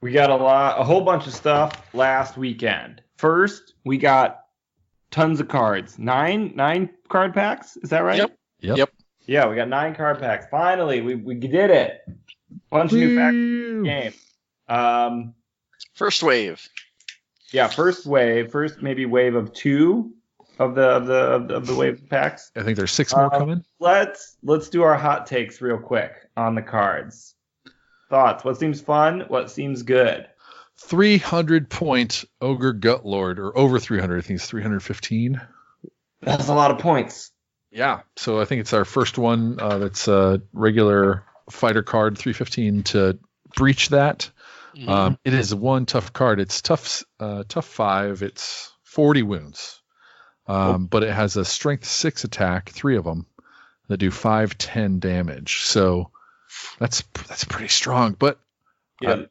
We got a whole bunch of stuff last weekend. First, we got tons of cards. Nine card packs. Is that right? Yep. Yeah, we got 9 card packs. Finally, we did it. Bunch of new packs in the game. First wave. Yeah, first wave. First maybe wave of 2 of the wave packs. I think there's 6 more coming. Let's do our hot takes real quick on the cards. Thoughts? What seems fun? What seems good? 300-point Ogre Gutlord, or over 300. I think it's 315. That's a lot of points. Yeah. So I think it's our first one that's a regular fighter card, 315 to breach that. Mm-hmm. It is one tough card. It's tough 5. It's 40 wounds. But it has a strength 6 attack, 3 of them that do 5-10 damage. So that's pretty strong. But and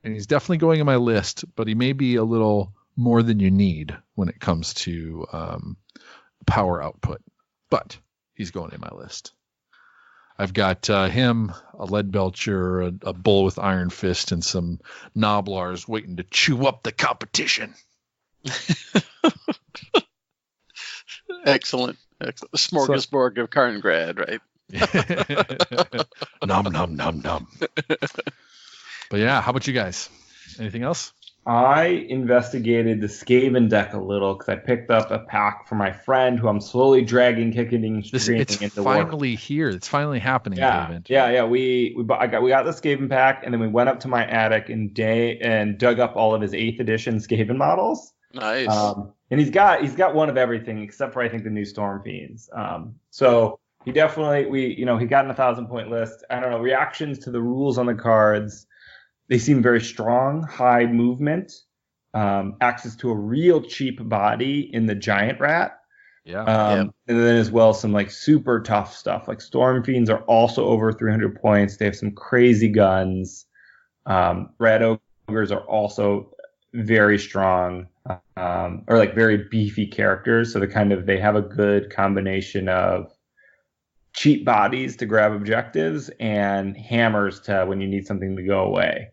he's definitely going in my list, but he may be a little more than you need when it comes to power output. But he's going in my list. I've got him, a lead belcher, a bull with iron fist, and some Noblars waiting to chew up the competition. Excellent. Smorgasbord of Karngrad, right? Nom, nom, nom, nom. But yeah, how about you guys? Anything else? I investigated the Skaven deck a little because I picked up a pack for my friend who I'm slowly dragging, kicking, and streaming into It's finally here. It's finally happening, David. Yeah. We got the Skaven pack, and then we went up to my attic and dug up all of his 8th edition Skaven models. Nice. And he's got one of everything except for I think the new Storm Fiends. So he definitely he got an 1,000-point list. I don't know, reactions to the rules on the cards. They seem very strong, high movement, access to a real cheap body in the Giant Rat. And then as well some like super tough stuff. Like Storm Fiends are also over 300 points. They have some crazy guns. Red Ogres are also very strong, or like very beefy characters. So they have a good combination of cheap bodies to grab objectives and hammers to when you need something to go away.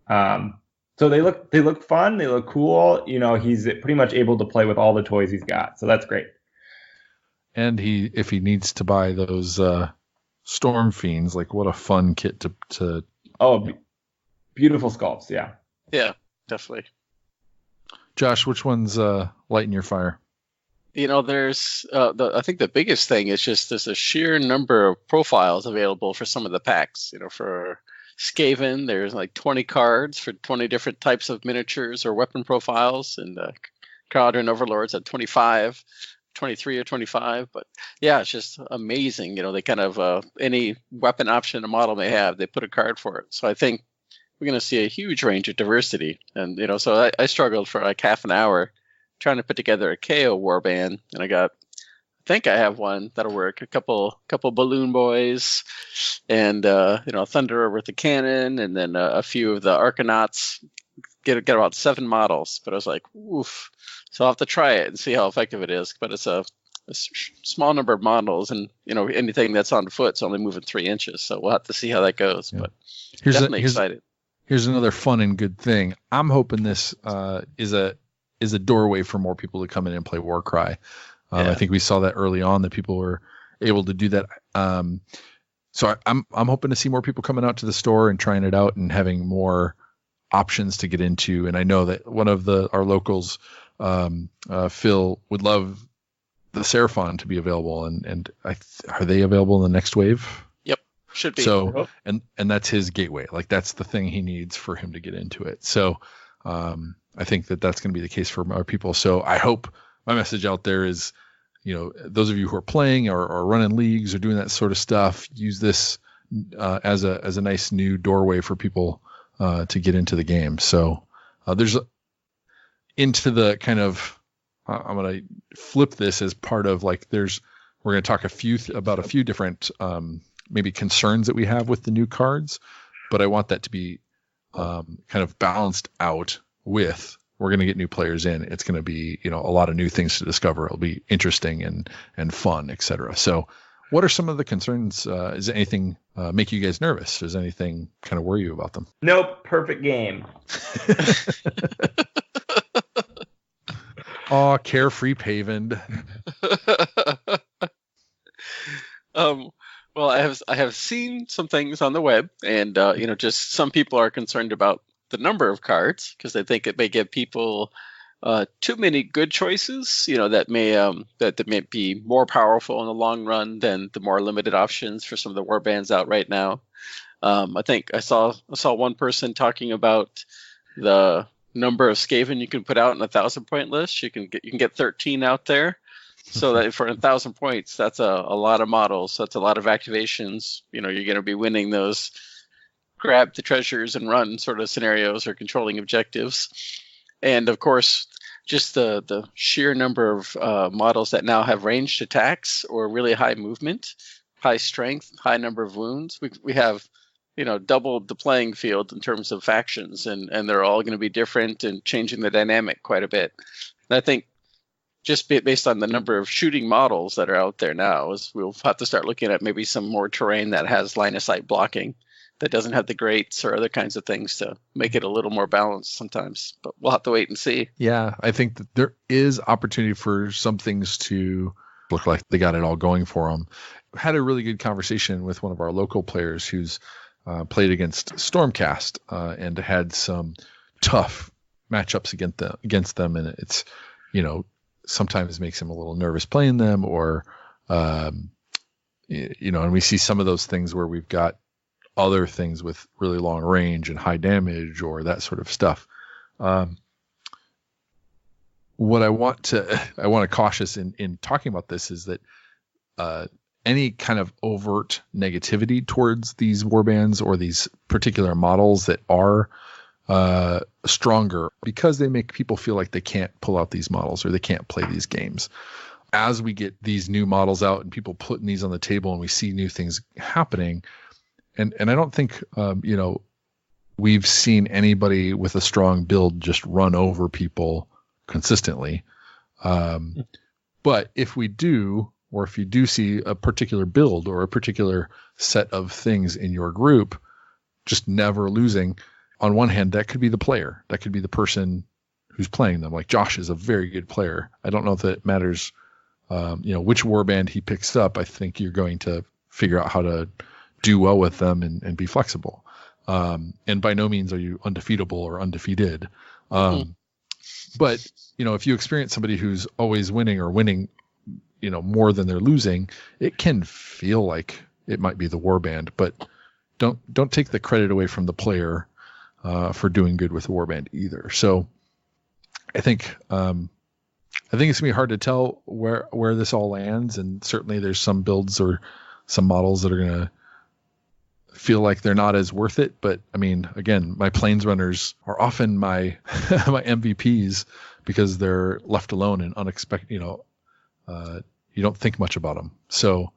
So they look fun. They look cool. He's pretty much able to play with all the toys he's got. So that's great. And if he needs to buy those Storm Fiends, like what a fun kit to. Oh, beautiful sculpts. Yeah. Yeah, definitely. Josh, which one's lighting your fire? There's I think the biggest thing is just there's a sheer number of profiles available for some of the packs. For Skaven, there's like 20 cards for 20 different types of miniatures or weapon profiles, and Cauldron Overlords at 25, 23 or 25. But yeah, it's just amazing. They kind of any weapon option a model may have, they put a card for it. So I think we're going to see a huge range of diversity. And so I struggled for like half an hour trying to put together a KO warband, and I think I have one that'll work. A couple balloon boys, and Thunderer with the cannon, and then a few of the Arcanauts. Get about 7 models, but I was like, oof. So I'll have to try it and see how effective it is. But it's a small number of models, and anything that's on foot is only moving 3 inches. So we'll have to see how that goes. Yeah. But definitely excited. Here's another fun and good thing. I'm hoping this is a doorway for more people to come in and play Warcry. I think we saw that early on that people were able to do that. So I'm hoping to see more people coming out to the store and trying it out and having more options to get into. And I know that one of our locals, Phil, would love Seraphon to be available, and are they available in the next wave? Yep, should be. So and that's his gateway. Like that's the thing he needs for him to get into it. So I think that's going to be the case for our people. So I hope my message out there is, those of you who are playing or running leagues or doing that sort of stuff, use this as a nice new doorway for people to get into the game. So there's into the kind of I'm going to flip this as part of we're going to talk about a few different maybe concerns that we have with the new cards, but I want that to be kind of balanced out with we're going to get new players in. It's going to be a lot of new things to discover. It'll be interesting and fun, etc. So what are some of the concerns? Is anything make you guys nervous? Does anything kind of worry you about them? Nope. Perfect game. Oh, carefree Paven. Well, I have seen some things on the web, and just some people are concerned about the number of cards because they think it may give people too many good choices. That may be more powerful in the long run than the more limited options for some of the warbands out right now. I think I saw one person talking about the number of Skaven you can put out in a 1,000-point list. You can get 13 out there. So that for 1,000 points, that's a lot of models. That's a lot of activations. You're going to be winning those grab the treasures and run sort of scenarios or controlling objectives. And of course, just the sheer number of models that now have ranged attacks or really high movement, high strength, high number of wounds. We have doubled the playing field in terms of factions, and they're all going to be different and changing the dynamic quite a bit. And I think just based on the number of shooting models that are out there now, is we'll have to start looking at maybe some more terrain that has line of sight blocking that doesn't have the grates or other kinds of things to make it a little more balanced sometimes. But we'll have to wait and see. Yeah, I think that there is opportunity for some things to look like they got it all going for them. I had a really good conversation with one of our local players who's played against Stormcast and had some tough matchups against them, and it's sometimes makes him a little nervous playing them, or and we see some of those things where we've got other things with really long range and high damage or that sort of stuff. What I want to cautious in talking about this is that any kind of overt negativity towards these warbands or these particular models that are stronger because they make people feel like they can't pull out these models or they can't play these games. As we get these new models out and people putting these on the table and we see new things happening, and I don't think we've seen anybody with a strong build just run over people consistently. But if we do, or if you do see a particular build or a particular set of things in your group just never losing, on one hand, that could be the player. That could be the person who's playing them. Like Josh is a very good player. I don't know if it matters, which warband he picks up. I think you're going to figure out how to do well with them and be flexible. And by no means are you undefeatable or undefeated. But, if you experience somebody who's always winning or winning, more than they're losing, it can feel like it might be the warband, but don't take the credit away from the player for doing good with the warband either. So I think it's gonna be hard to tell where this all lands, and certainly there's some builds or some models that are gonna feel like they're not as worth it. But I mean, again, my plains runners are often my my MVPs because they're left alone and unexpected. You don't think much about them. So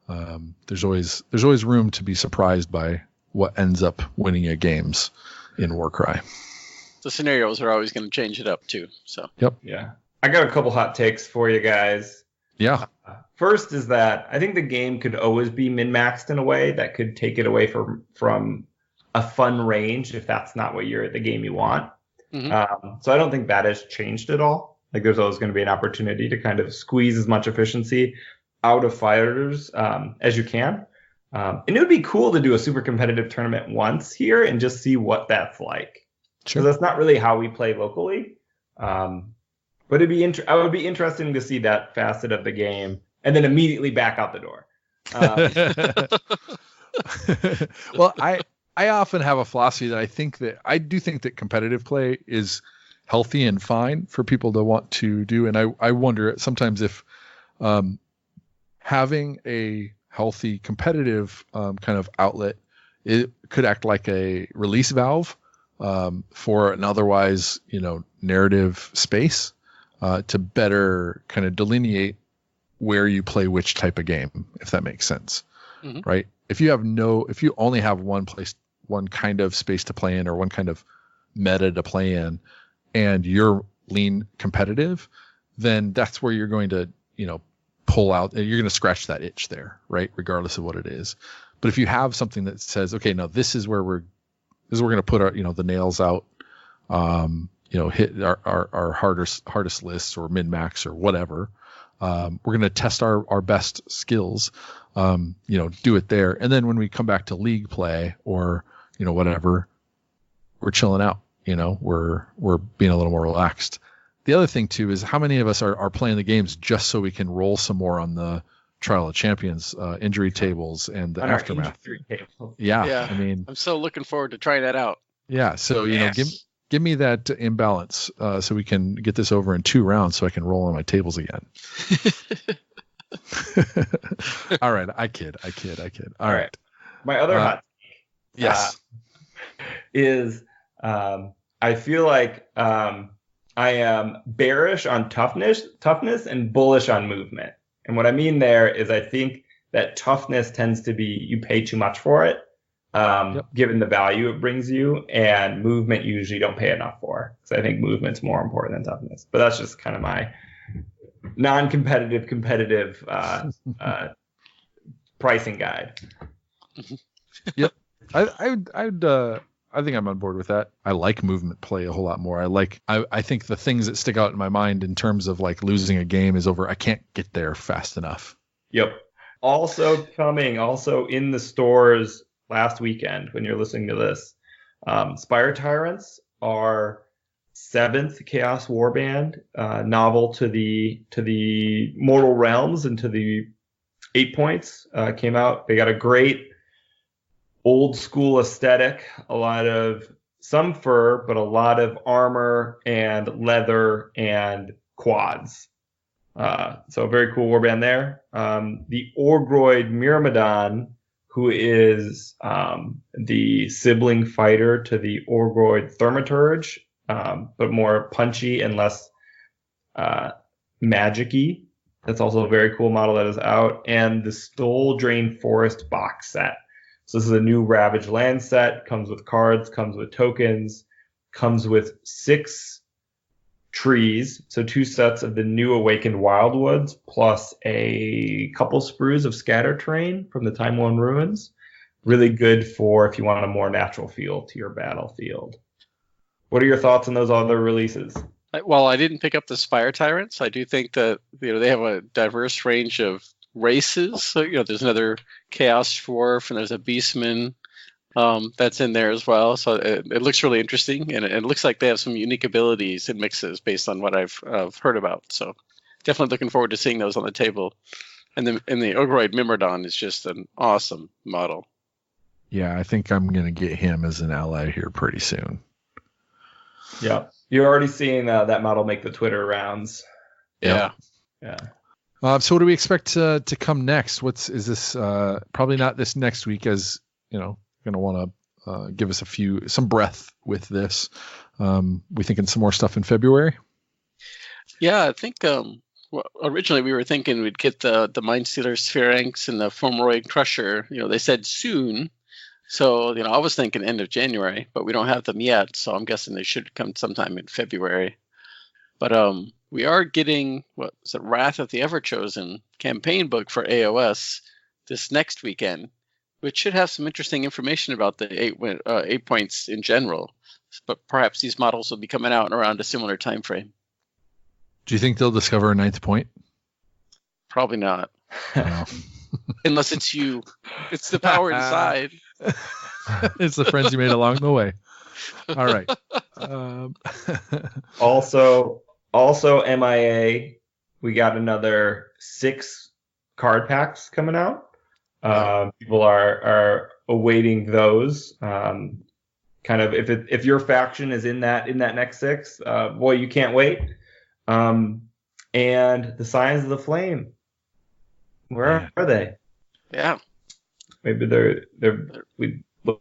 there's always room to be surprised by what ends up winning you games in Warcry. The scenarios are always going to change it up too. So yep. Yeah. I got a couple hot takes for you guys. Yeah. First is that I think the game could always be min-maxed in a way that could take it away from a fun range if that's not what the game you want. Mm-hmm. So I don't think that has changed at all. Like there's always going to be an opportunity to kind of squeeze as much efficiency out of fighters as you can. And it would be cool to do a super competitive tournament once here and just see what that's like. Sure. Because that's not really how we play locally. But I would be interesting to see that facet of the game, and then immediately back out the door. Well, I often have a philosophy that I do think that competitive play is healthy and fine for people to want to do, and I wonder sometimes if having a healthy competitive kind of outlet, it could act like a release valve for an otherwise, narrative space to better kind of delineate where you play which type of game, if that makes sense. Mm-hmm. Right? If you only have one kind of space to play in, or one kind of meta to play in, and you're lean competitive, then that's where you're going to, pull out, you're going to scratch that itch there, right? Regardless of what it is. But if you have something that says, okay, now this is where we're going to put our, the nails out, hit our hardest lists or min max or whatever. We're going to test our best skills, do it there. And then when we come back to league play or, whatever, we're chilling out, we're being a little more relaxed. The other thing too is how many of us are playing the games just so we can roll some more on the Trial of Champions injury tables and the aftermath. Yeah. I mean, I'm so looking forward to trying that out. Yeah. So, give me that imbalance so we can get this over in 2 rounds so I can roll on my tables again. All right. I kid. All right. My other hot take, yes, is I feel like I am bearish on toughness and bullish on movement. And what I mean there is I think that toughness tends to be you pay too much for it, given the value it brings you, and movement usually don't pay enough for. So I think movement's more important than toughness. But that's just kind of my non-competitive, competitive pricing guide. Yep. I think I'm on board with that. I like movement play a whole lot more. I think the things that stick out in my mind in terms of like losing a game is over. I can't get there fast enough. Yep. Also in the stores last weekend when you're listening to this, Spire Tyrants are 7th Chaos Warband novel to the Mortal Realms and to the 8 points came out. They got a great old school aesthetic, a lot of some fur, but a lot of armor and leather and quads. So a very cool warband there. The Orgroid Myrmidon, who is the sibling fighter to the Orgroid Thaumaturge, but more punchy and less magic-y. That's also a very cool model that is out. And the Stole Drain Forest box set. So this is a new Ravaged Land set, comes with cards, comes with tokens, comes with 6 trees, so 2 sets of the new Awakened Wildwoods, plus a couple sprues of Scatter Terrain from the Time Worn Ruins. Really good for if you want a more natural feel to your battlefield. What are your thoughts on those other releases? Well, I didn't pick up the Spire Tyrants. I do think that they have a diverse range of races. So there's another Chaos Dwarf and there's a Beastman that's in there as well. So it looks really interesting, and it looks like they have some unique abilities and mixes based on what I've heard about. So definitely looking forward to seeing those on the table. And the Orgroid Myrmidon is just an awesome model. Yeah, I think I'm going to get him as an ally here pretty soon. Yeah, you're already seeing that model make the Twitter rounds. Yeah. So what do we expect to come next? Is this probably not this next week, as going to want to give us some breath with this. We thinking some more stuff in February? Yeah, I think originally we were thinking we'd get the Mindstealer Spheranx and the Fomoroid Crusher. They said soon. So, I was thinking end of January, but we don't have them yet. So I'm guessing they should come sometime in February. But we are getting Wrath of the Everchosen campaign book for AOS this next weekend, which should have some interesting information about the 8 points in general. But perhaps these models will be coming out around a similar time frame. Do you think they'll discover a 9th point? Probably not. Unless it's you. It's the power inside. It's the friends you made along the way. All right. Also, MIA, we got another 6 card packs coming out. People are awaiting those. Kind of if your faction is in that next 6, boy, you can't wait. And the Signs of the Flame, where are they? Yeah, maybe they're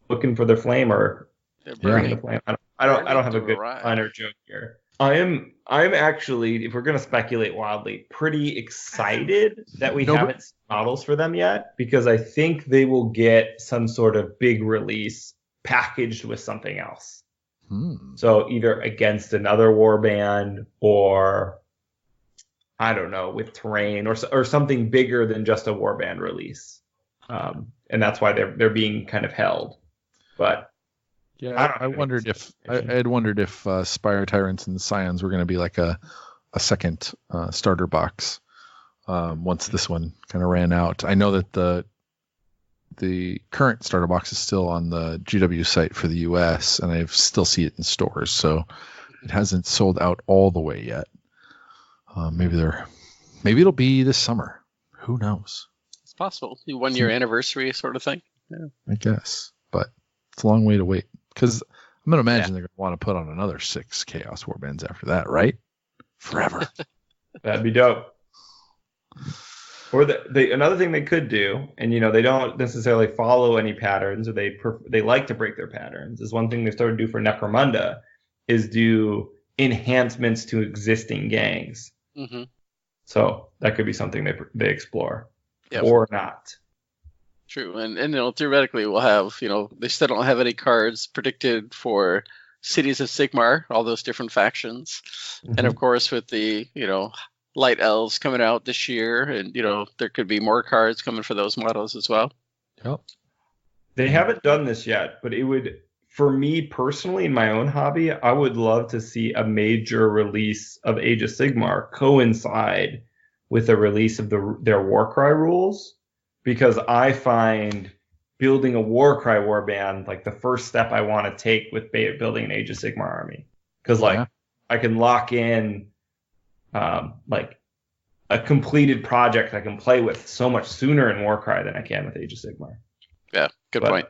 looking for their flame, or they're bringing burning. the flame. I don't have a good line or joke here. I'm actually, if we're gonna speculate wildly, pretty excited that we haven't seen models for them yet, because I think they will get some sort of big release packaged with something else. So either against another warband, or I don't know, with terrain, or something bigger than just a warband release. And that's why they're being kind of held. But yeah, I wondered if I'd wondered if Spire Tyrants and Scions were going to be like a second starter box once this one kind of ran out. I know that the current starter box is still on the GW site for the US, and I still see it in stores, so it hasn't sold out all the way yet. Maybe it'll be this summer. Who knows? It's possible. The 1-year anniversary sort of thing. Yeah. I guess, but it's a long way to wait, because I'm going to imagine they're going to want to put on another 6 Chaos Warbands after that, right? Forever. That'd be dope. Or another thing they could do, and they don't necessarily follow any patterns, or they like to break their patterns, is one thing they started to do for Necromunda, is do enhancements to existing gangs. Mm-hmm. So that could be something they explore, or not. True, and theoretically we'll have, they still don't have any cards predicted for Cities of Sigmar, all those different factions, and of course with the Light Elves coming out this year, and there could be more cards coming for those models as well. Yep. They haven't done this yet, but it would, for me personally, in my own hobby, I would love to see a major release of Age of Sigmar coincide with a release of their Warcry rules, because I find building a Warcry warband like the first step I want to take with building an Age of Sigmar army, because I can lock in like a completed project I can play with so much sooner in Warcry than I can with Age of Sigmar. Yeah, good point.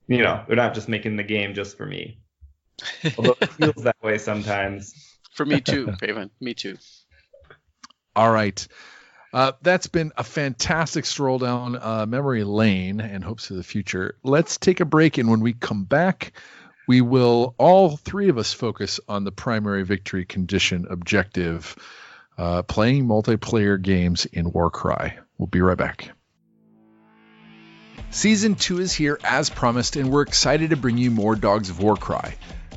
They're not just making the game just for me. Although it feels that way sometimes. For me too, Raven. Me too. All right. That's been a fantastic stroll down memory lane and hopes for the future. Let's take a break, and when we come back, we will, all 3 of us, focus on the primary victory condition objective, playing multiplayer games in Warcry. We'll be right back. Season 2 is here as promised, and we're excited to bring you more Dogs of Warcry.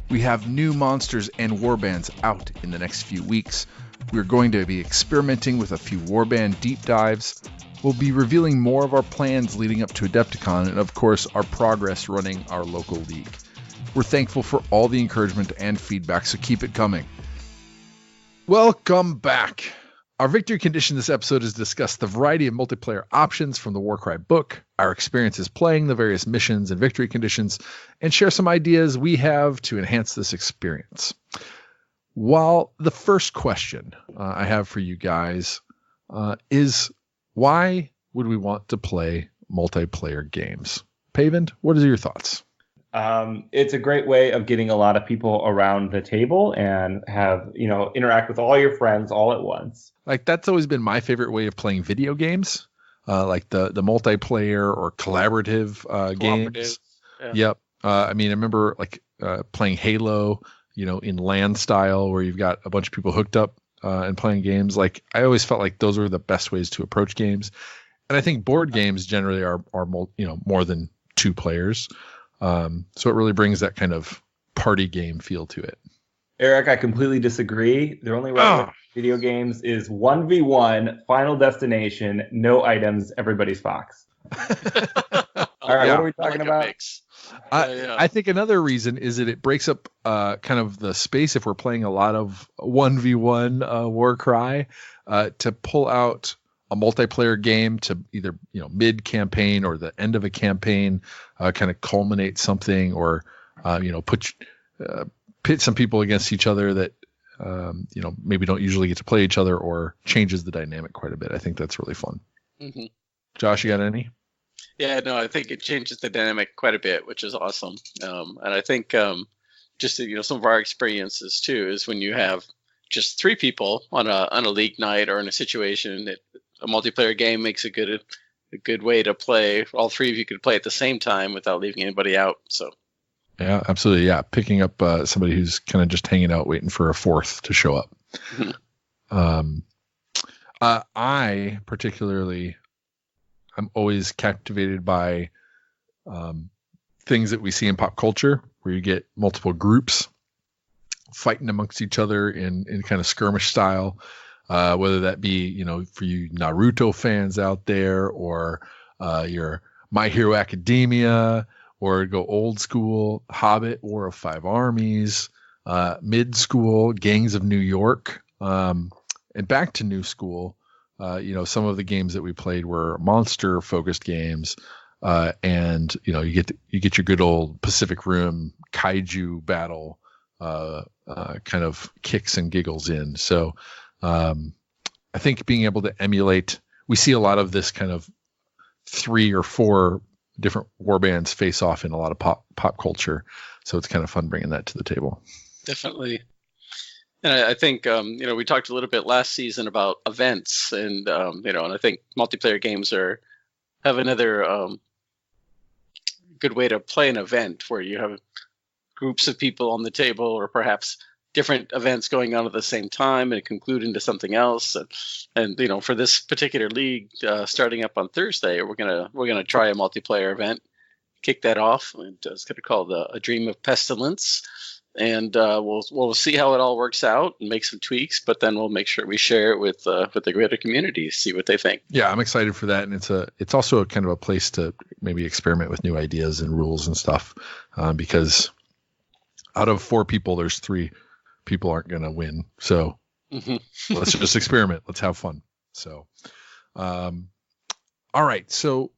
We have new monsters and warbands out in the next few weeks. We're going to be experimenting with a few warband deep dives. We'll be revealing more of our plans leading up to Adepticon, and of course our progress running our local league. We're thankful for all the encouragement and feedback, so keep it coming. Welcome back. Our victory condition this episode is discuss the variety of multiplayer options from the Warcry book, our experiences playing the various missions and victory conditions, and share some ideas we have to enhance this experience. While the first question I have for you guys is, why would we want to play multiplayer games? Pavind, what are your thoughts? It's a great way of getting a lot of people around the table and have, interact with all your friends all at once. Like, that's always been my favorite way of playing video games, like the multiplayer or collaborative games. Yeah. Yep. I remember playing Halo, in LAN style, where you've got a bunch of people hooked up and playing games. Like, I always felt like those were the best ways to approach games. And I think board games generally are more than 2 players. So it really brings that kind of party game feel to it. Eric, I completely disagree. The only way to play video games is 1v1, Final Destination, no items, everybody's fox. All right, what are we talking about? I think another reason is that it breaks up kind of the space if we're playing a lot of 1v1 Warcry to pull out a multiplayer game to either mid campaign or the end of a campaign, kind of culminate something, or pit some people against each other that maybe don't usually get to play each other, or changes the dynamic quite a bit. I think that's really fun. Mm-hmm. Josh, you got any? Yeah, no, I think it changes the dynamic quite a bit, which is awesome. And I think just some of our experiences too is when you have just 3 people on a league night or in a situation, a multiplayer game makes a good way to play. All 3 of you could play at the same time without leaving anybody out. So. Yeah, absolutely. Yeah, picking up somebody who's kind of just hanging out, waiting for a 4th to show up. Mm-hmm. I particularly, I'm always captivated by things that we see in pop culture, where you get multiple groups fighting amongst each other in kind of skirmish style, whether that be, for you Naruto fans out there, or your My Hero Academia, or go old school Hobbit, War of 5 Armies, mid school Gangs of New York, and back to new school. Some of the games that we played were monster focused games, and you get your good old Pacific Rim kaiju battle kind of kicks and giggles in. So I think being able to emulate, we see a lot of this kind of 3 or 4 different warbands face off in a lot of pop culture. So it's kind of fun bringing that to the table. Definitely. And I think, we talked a little bit last season about events, and, and I think multiplayer games have another good way to play an event where you have groups of people on the table, or perhaps different events going on at the same time and conclude into something else. And for this particular league, starting up on Thursday, we're gonna try a multiplayer event, kick that off. It's gonna be called A Dream of Pestilence. And we'll see how it all works out and make some tweaks, but then we'll make sure we share it with the greater community, see what they think. Yeah, I'm excited for that, and it's also a kind of a place to maybe experiment with new ideas and rules and stuff, because out of 4 people, there's 3 people aren't going to win. So let's just experiment. Let's have fun. So, all right. So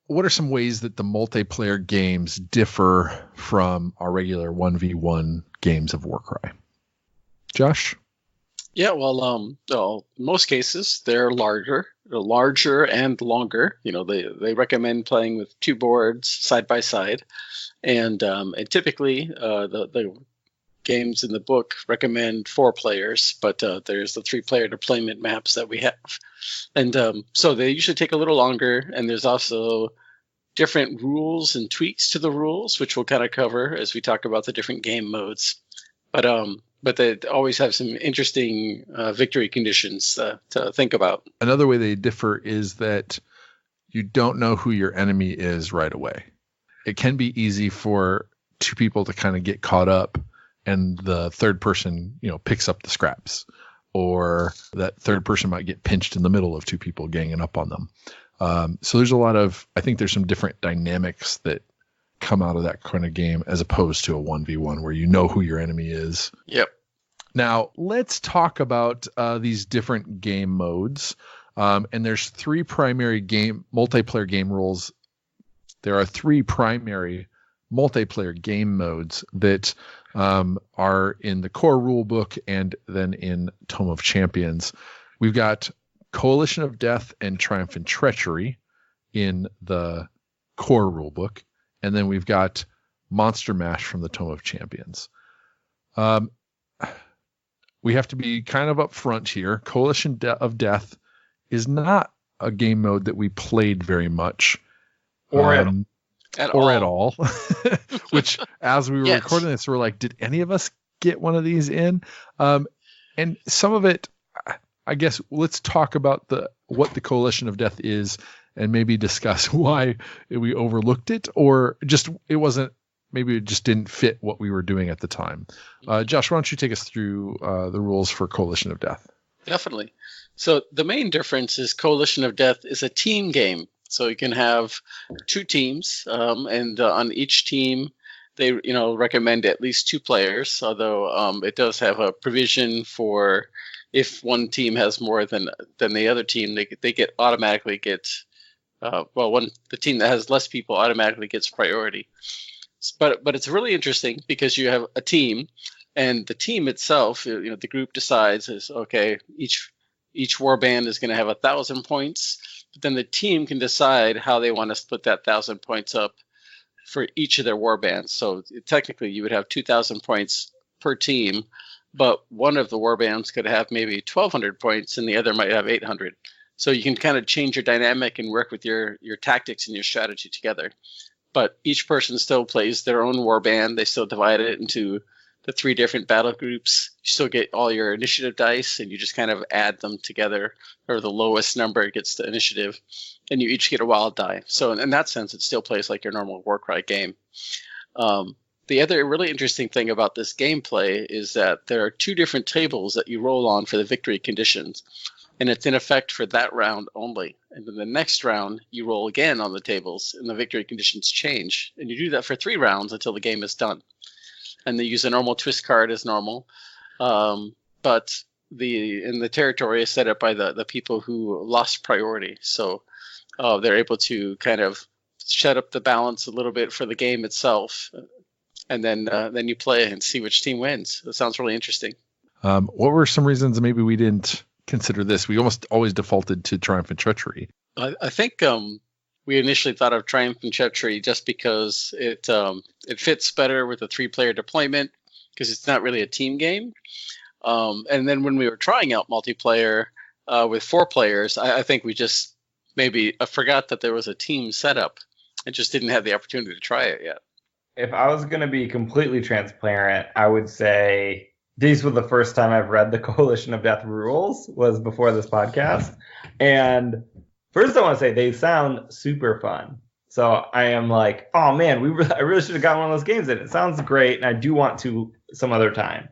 what are some ways that the multiplayer games differ from our regular 1v1 games of Warcry? Josh? Yeah, well, in most cases, they're larger and longer. They recommend playing with 2 boards side by side. And typically, the games in the book recommend 4 players, but there's the 3-player deployment maps that we have. And so they usually take a little longer, and there's also different rules and tweaks to the rules, which we'll kind of cover as we talk about the different game modes. But they always have some interesting victory conditions to think about. Another way they differ is that you don't know who your enemy is right away. It can be easy for 2 people to kind of get caught up, and the third person, picks up the scraps, or that third person might get pinched in the middle of 2 people ganging up on them. So there's I think there's some different dynamics that come out of that kind of game, as opposed to a 1v1 where you know who your enemy is. Yep. Now let's talk about these different game modes. And there's 3 primary multiplayer game rules. There are 3 primary multiplayer game modes that are in the core rule book and then in Tome of Champions. We've got Coalition of Death and Triumphant Treachery in the core rule book, and then we've got Monster Mash from the Tome of Champions. We have to be kind of upfront here. Coalition of Death is not a game mode that we played very much, or at all. Which, as we were recording this, we're like, did any of us get one of these in? And some of it, I guess, let's talk about what the Coalition of Death is, and maybe discuss why we overlooked it, or just maybe it just didn't fit what we were doing at the time. Josh, why don't you take us through the rules for Coalition of Death? Definitely. So the main difference is Coalition of Death is a team game. So you can have 2 teams, and on each team, they recommend at least 2 players. Although it does have a provision for if one team has more than the other team, the team that has less people automatically gets priority. But it's really interesting because you have a team, and the team itself, the group decides is okay. Each warband is going to have 1,000 points, but then the team can decide how they want to split that 1,000 points up for each of their warbands. So technically, you would have 2,000 points per team, but one of the warbands could have maybe 1,200 points, and the other might have 800. So you can kind of change your dynamic and work with your tactics and your strategy together. But each person still plays their own warband. They still divide it into the 3 different battle groups. You still get all your initiative dice, and you just kind of add them together, or the lowest number gets the initiative, and you each get a wild die. So in that sense, it still plays like your normal Warcry game. The other really interesting thing about this gameplay is that there are 2 different tables that you roll on for the victory conditions, and it's in effect for that round only. And then the next round, you roll again on the tables, and the victory conditions change. And you do that for 3 rounds until the game is done. And they use a normal twist card as normal, but the territory is set up by the people who lost priority. So they're able to kind of set up the balance a little bit for the game itself, and then you play and see which team wins. That sounds really interesting. What were some reasons maybe we didn't consider this? We almost always defaulted to Triumph and Treachery. I think we initially thought of Triumph and Treachery just because it fits better with a 3-player deployment, because it's not really a team game. And then when we were trying out multiplayer with 4 players, I think we just maybe forgot that there was a team setup and just didn't have the opportunity to try it yet. If I was going to be completely transparent, I would say these were the first time I've read the Coalition of Death rules, was before this podcast. And first I want to say they sound super fun. So I am like, oh man, I really should have gotten one of those games in. It sounds great, and I do want to some other time.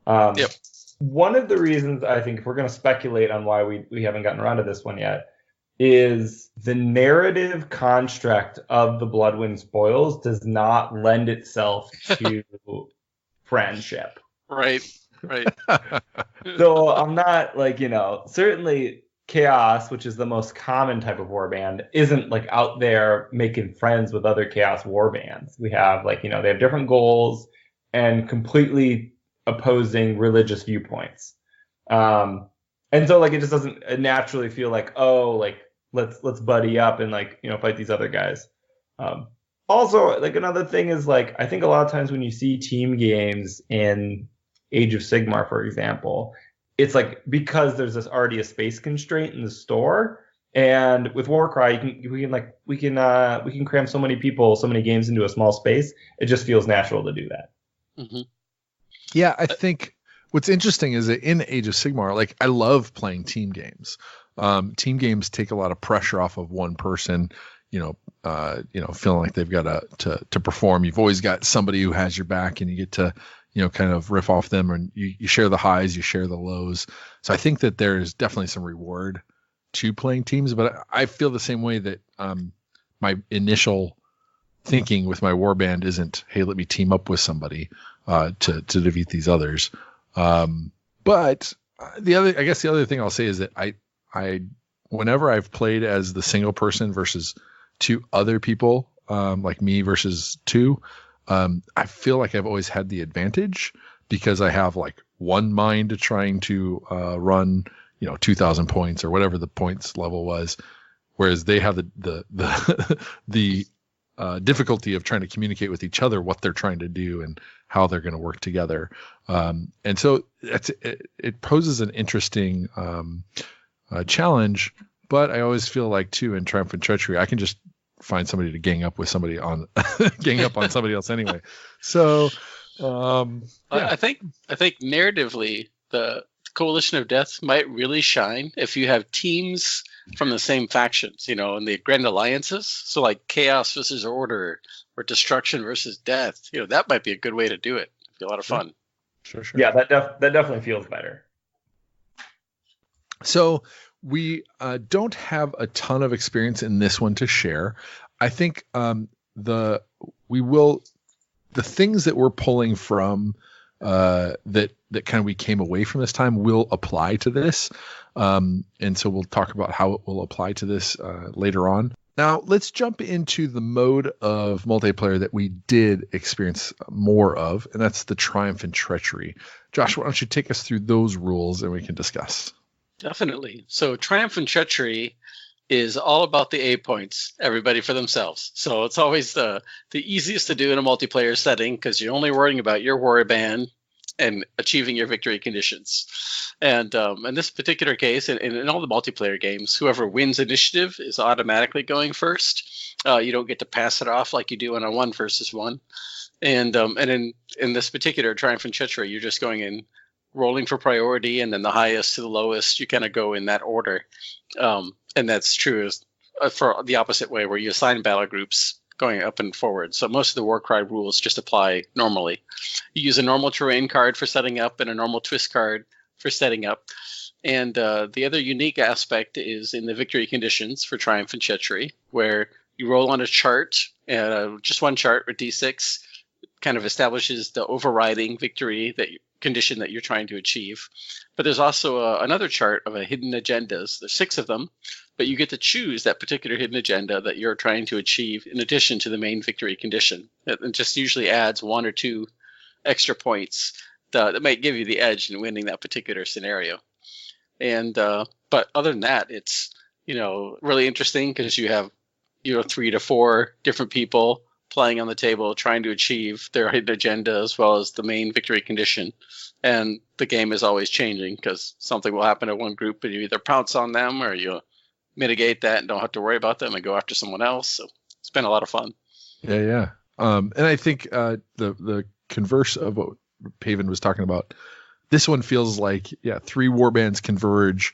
Yep. One of the reasons I think, if we're going to speculate on why we haven't gotten around to this one yet, is the narrative construct of the Bloodwind Spoils does not lend itself to friendship. Right. So I'm not certainly Chaos, which is the most common type of warband, isn't like out there making friends with other Chaos warbands. We have they have different goals and completely opposing religious viewpoints. And so it just doesn't naturally feel like, let's buddy up and fight these other guys. Also, another thing is I think a lot of times when you see team games in Age of Sigmar, for example, it's because there's already a space constraint in the store, and with Warcry we can cram so many people, so many games into a small space. It just feels natural to do that. Mm-hmm. Yeah, I think what's interesting is that in Age of Sigmar, I love playing team games. Team games take a lot of pressure off of one person, feeling like they've got to perform. You've always got somebody who has your back, and you get to kind of riff off them, and you share the highs, you share the lows. So I think that there's definitely some reward to playing teams, but I feel the same way that my initial thinking with my warband isn't, hey, let me team up with somebody to defeat these others. But the other thing I'll say is that I whenever I've played as the single person versus 2 other people, like me versus 2, I feel like I've always had the advantage because I have one mind trying to run 2,000 points or whatever the points level was, whereas they have the difficulty of trying to communicate with each other what they're trying to do and how they're going to work together. And so it poses an interesting challenge, but I always feel like too in Triumph and Treachery, I can just find somebody to gang up with somebody on somebody else anyway. So yeah. I think narratively the Coalition of Death might really shine if you have teams from the same factions, in the Grand Alliances. So Chaos versus Order or Destruction versus Death. That might be a good way to do it. It'd be a lot of fun. Sure. Yeah, that definitely feels better. So we don't have a ton of experience in this one to share. I think the things that we're pulling from that kind of we came away from this time will apply to this. And so we'll talk about how it will apply to this later on. Now, let's jump into the mode of multiplayer that we did experience more of, and that's the Triumph and Treachery. Josh, why don't you take us through those rules and we can discuss? Definitely. So Triumph and Treachery is all about the A points, everybody for themselves. So it's always the easiest to do in a multiplayer setting because you're only worrying about your warband and achieving your victory conditions. And in this particular case, in all the multiplayer games, whoever wins initiative is automatically going first. You don't get to pass it off like you do in a 1 versus 1. And in this particular Triumph and Treachery, you're just going in, rolling for priority, and then the highest to the lowest, you kind of go in that order. And that's true for the opposite way, where you assign battle groups going up and forward. So most of the Warcry rules just apply normally. You use a normal terrain card for setting up and a normal twist card for setting up. And the other unique aspect is in the victory conditions for Triumph and Treachery, where you roll on a chart, just one chart with D6, kind of establishes the overriding victory condition that you're trying to achieve. But there's also another chart of hidden agendas. There's 6 of them, but you get to choose that particular hidden agenda that you're trying to achieve in addition to the main victory condition. It just usually adds 1 or 2 extra points that might give you the edge in winning that particular scenario. And but other than that, it's really interesting because you have 3 to 4 different people playing on the table, trying to achieve their hidden agenda as well as the main victory condition. And the game is always changing because something will happen to one group and you either pounce on them or you mitigate that and don't have to worry about them and go after someone else. So it's been a lot of fun. Yeah. And I think the converse of what Paven was talking about, this one feels like, 3 warbands converge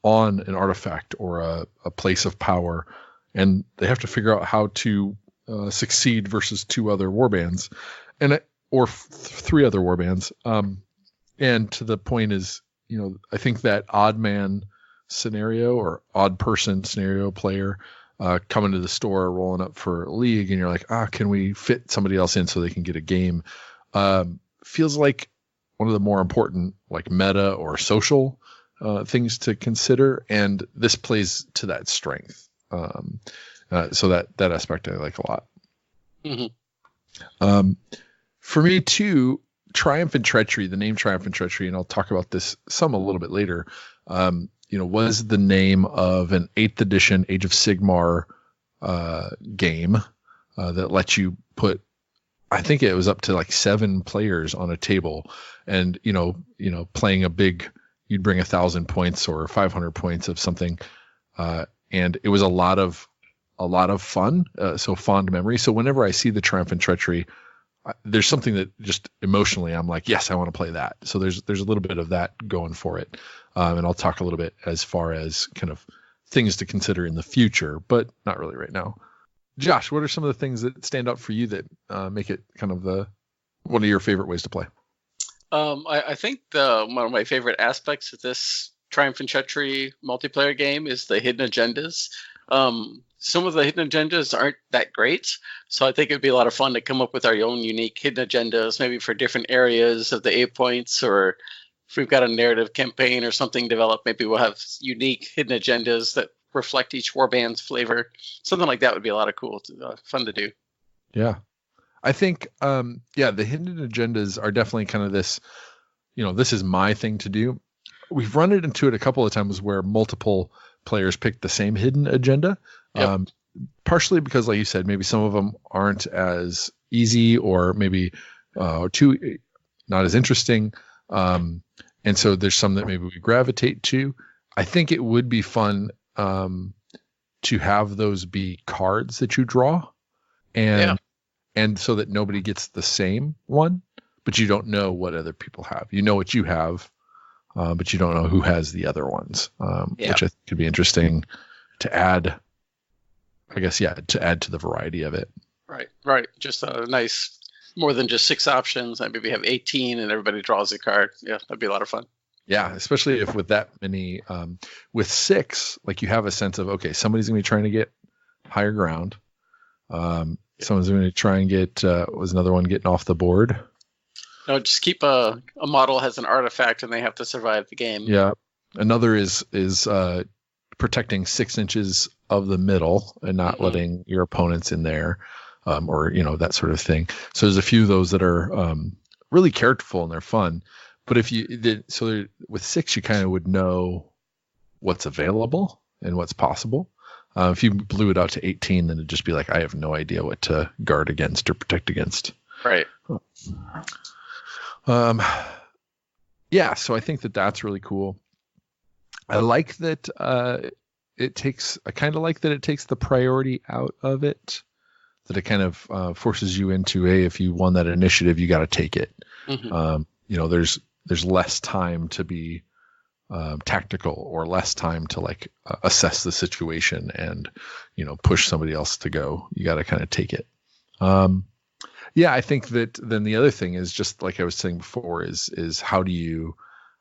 on an artifact or a place of power, and they have to figure out how to succeed versus 2 other warbands, or 3 other warbands. And to the point is, I think that odd man scenario or odd person scenario player coming to the store, rolling up for League, and you're like, can we fit somebody else in so they can get a game? Feels like one of the more important, like meta or social things to consider, and this plays to that strength. So that aspect I like a lot. Mm-hmm. For me too, Triumph and Treachery, the name Triumph and Treachery, and I'll talk about this a little bit later, was the name of an 8th edition Age of Sigmar game that lets you put, I think it was up to like 7 players on a table, and playing a big, you'd bring 1,000 points or 500 points of something, and it was a lot of fun. So fond memory. So whenever I see the Triumph and Treachery, there's something that just emotionally I'm like, yes, I want to play that. So there's a little bit of that going for it, and I'll talk a little bit as far as kind of things to consider in the future, but not really right now. Josh, what are some of the things that stand out for you that make it kind of one of your favorite ways to play? I think one of my favorite aspects of this Triumph and Treachery multiplayer game is the hidden agendas. Some of the hidden agendas aren't that great, so I think it'd be a lot of fun to come up with our own unique hidden agendas, maybe for different areas of the 8 points, or if we've got a narrative campaign or something developed, maybe we'll have unique hidden agendas that reflect each warband's flavor. Something like that would be a lot of fun to do. Yeah. I think, the hidden agendas are definitely kind of this, this is my thing to do. We've run into it a couple of times where multiple players pick the same hidden agenda. Yep. Partially because, like you said, maybe some of them aren't as easy or maybe too not as interesting. And so there's some that maybe we gravitate to. I think it would be fun to have those be cards that you draw, and so that nobody gets the same one, but you don't know what other people have. You know what you have, but you don't know who has the other ones, which I think could be interesting to add. I guess, to add to the variety of it. Right. Just a nice, more than just 6 options. Maybe we have 18 and everybody draws a card. Yeah, that'd be a lot of fun. Yeah, especially if with that many, with 6, like you have a sense of, okay, somebody's going to be trying to get higher ground. Someone's going to try and get, was another one getting off the board? No, just keep a model has an artifact and they have to survive the game. Yeah. Another is protecting 6 inches of the middle and not letting your opponents in there, or that sort of thing. So there's a few of those that are really characterful and they're fun. But if you did, so with 6, you kind of would know what's available and what's possible. If you blew it out to 18, then it'd just be like, I have no idea what to guard against or protect against. Right. Yeah, so I think that's really cool. I like that I kind of like that it takes the priority out of it, that it kind of forces you into, if you won that initiative, you got to take it. There's less time to be tactical, or less time to like assess the situation and push somebody else to go. You got to kind of take it. I think that then the other thing is, just like I was saying before, is how do you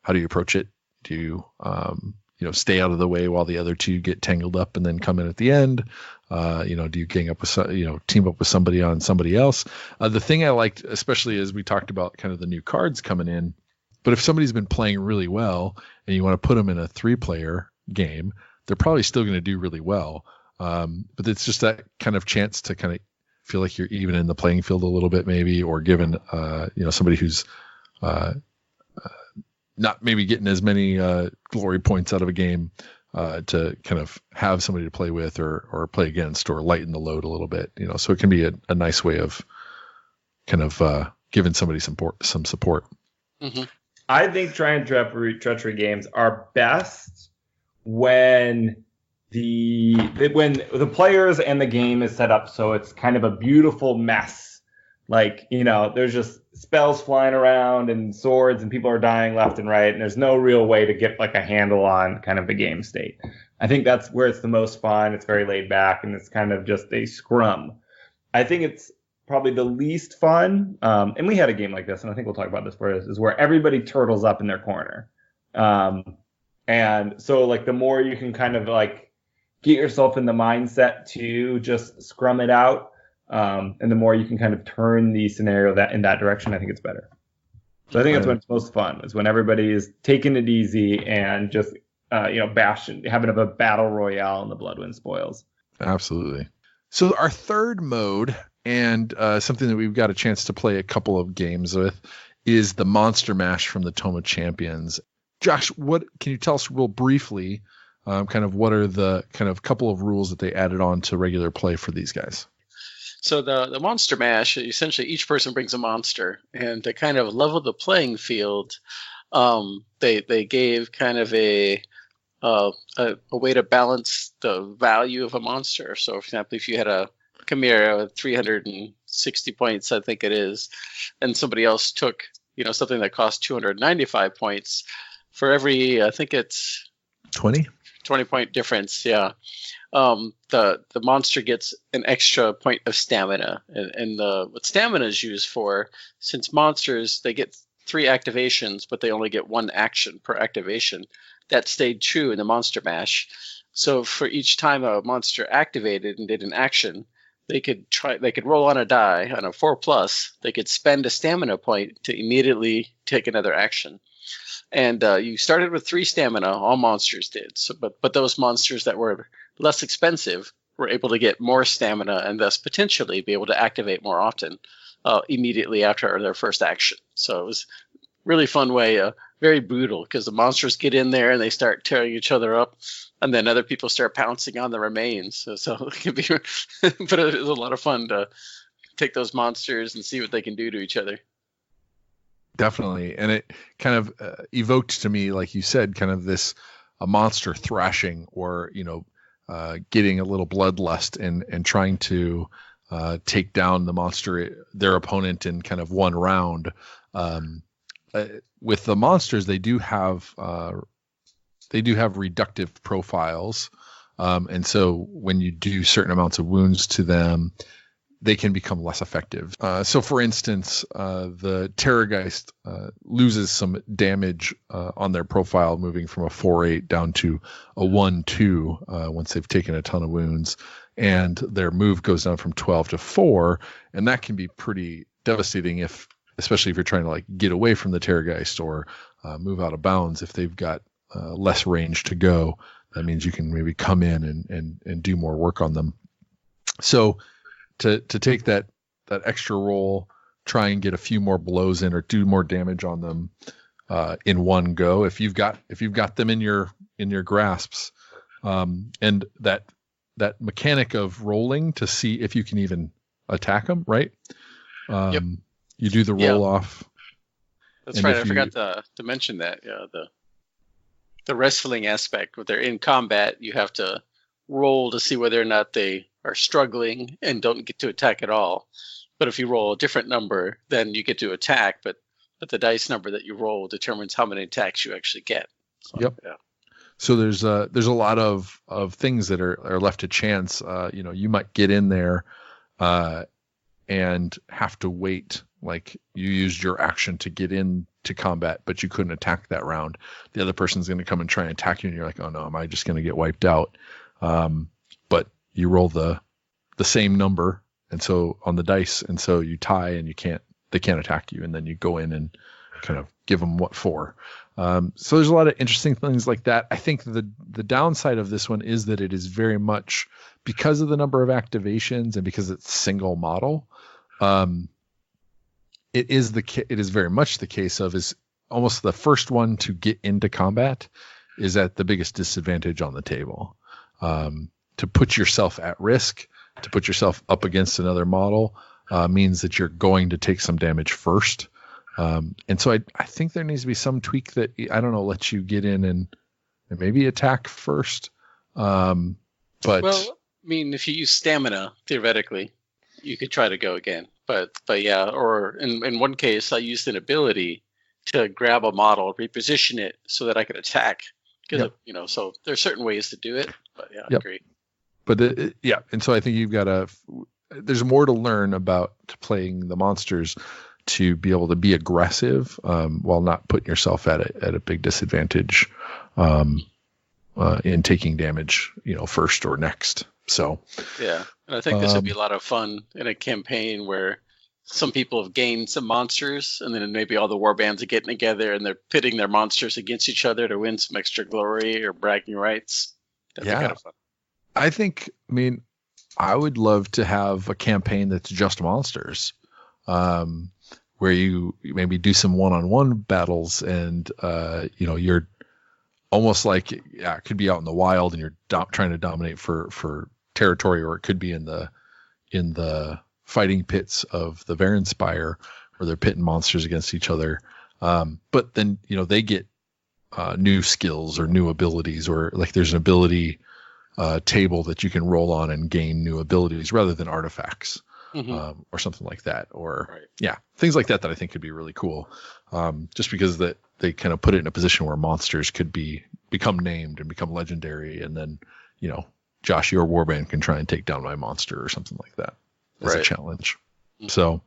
approach it? Do you stay out of the way while the other two get tangled up and then come in at the end? Do you gang up with team up with somebody on somebody else? The thing I liked, especially as we talked about kind of the new cards coming in, but if somebody's been playing really well and you want to put them in a 3-player game, they're probably still going to do really well. But it's just that kind of chance to kind of feel like you're even in the playing field a little bit, maybe, or given somebody who's not maybe getting as many glory points out of a game, to kind of have somebody to play with or play against, or lighten the load a little bit. So it can be a nice way of kind of giving somebody some support. Mm-hmm. I think Triumph and Treachery games are best when the players and the game is set up so it's kind of a beautiful mess. Like, there's just spells flying around and swords and people are dying left and right, and there's no real way to get like a handle on kind of the game state. I think that's where it's the most fun. It's very laid back, and it's kind of just a scrum. I think it's probably the least fun. And we had a game like this, and I think we'll talk about this is where everybody turtles up in their corner. And so like the more you can kind of like get yourself in the mindset to just scrum it out, and the more you can kind of turn the scenario in that direction, I think it's better. So I think that's when it's most fun, is when everybody is taking it easy and just bashing, having a battle royale in the Bloodwind Spoils. Absolutely. So our third mode, and something that we've got a chance to play a couple of games with, is the Monster Mash from the Tome of Champions. Josh, what can you tell us real briefly, kind of what are the kind of couple of rules that they added on to regular play for these guys? So the Monster Mash, essentially each person brings a monster, and to kind of level the playing field, they gave kind of a way to balance the value of a monster. So, for example, if you had a Chimera with 360 points, I think it is, and somebody else took something that cost 295 points, for every, I think it's 20 point difference. Yeah. The monster gets an extra point of stamina, and what stamina is used for, since monsters, they get 3 activations, but they only get 1 action per activation. That stayed true in the Monster Mash. So for each time a monster activated and did an action, they could roll on a die on a 4+. They could spend a stamina point to immediately take another action. And you started with 3 stamina, all monsters did. So, but those monsters that were less expensive were able to get more stamina and thus potentially be able to activate more often immediately after their first action. So it was a really fun way, very brutal, because the monsters get in there and they start tearing each other up, and then other people start pouncing on the remains. So it can be, but it was a lot of fun to take those monsters and see what they can do to each other. Definitely. And it kind of evoked to me, like you said, kind of this a monster thrashing, or getting a little bloodlust and trying to take down the monster, their opponent, in kind of one round. With the monsters, they do have reductive profiles, and so when you do certain amounts of wounds to them, they can become less effective. So, for instance, the Terrorgeist loses some damage on their profile, moving from a 4/8 down to a 1/2 once they've taken a ton of wounds, and their move goes down from 12 to 4, and that can be pretty devastating, especially if you're trying to like get away from the Terrorgeist or move out of bounds. If they've got less range to go, that means you can maybe come in and do more work on them. So to take that extra roll, try and get a few more blows in or do more damage on them in one go. If you've got them in your grasps, and that mechanic of rolling to see if you can even attack them, right? Yep. You do the roll off. That's right. I forgot to mention that. Yeah, the wrestling aspect. When they're in combat, you have to roll to see whether or not they are struggling and don't get to attack at all. But if you roll a different number, then you get to attack. But the dice number that you roll determines how many attacks you actually get. So, yep. Yeah. So there's a lot of things that are left to chance. You might get in there and have to wait. Like you used your action to get into combat, but you couldn't attack that round. The other person's going to come and try and attack you, and you're like, oh no, am I just going to get wiped out? But you roll the same number, and so on the dice, and so you tie, and they can't attack you, and then you go in and kind of give them what for. So there's a lot of interesting things like that. I think the downside of this one is that it is very much, because of the number of activations and because it's single model. It is very much the case of is almost the first one to get into combat is at the biggest disadvantage on the table. To put yourself at risk, to put yourself up against another model means that you're going to take some damage first. And so I think there needs to be some tweak that, I don't know, lets you get in and maybe attack first. But well, I mean, if you use stamina, theoretically, you could try to go again. But yeah, or in one case, I used an ability to grab a model, reposition it so that I could attack. Because so there are certain ways to do it. But yeah, I agree. But and so I think you've got there's more to learn about playing the monsters to be able to be aggressive while not putting yourself at a big disadvantage in taking damage, first or next. So yeah, and I think this would be a lot of fun in a campaign where some people have gained some monsters, and then maybe all the warbands are getting together and they're pitting their monsters against each other to win some extra glory or bragging rights. That'd be kind of fun. I would love to have a campaign that's just monsters, where you maybe do some one-on-one battles, and you're almost like it could be out in the wild and you're trying to dominate for territory, or it could be in the fighting pits of the Varenspire where they're pitting monsters against each other. But then they get new skills or new abilities, or like there's an ability table that you can roll on and gain new abilities rather than artifacts. Mm-hmm. Or something like that, or things like that I think could be really cool. Just because that they kind of put it in a position where monsters could become named and become legendary, and then Josh, your warband can try and take down my monster or something like that as a challenge. Mm-hmm. So,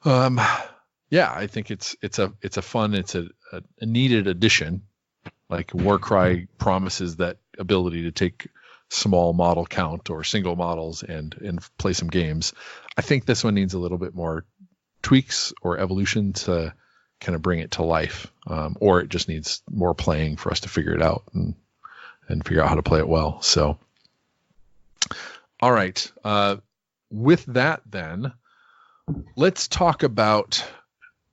I think it's a fun, it's a needed addition. Like Warcry promises that ability to take small model count or single models and play some games. I think this one needs a little bit more tweaks or evolution to kind of bring it to life, or it just needs more playing for us to figure it out and figure out how to play it well. So, all right. With that, then, let's talk about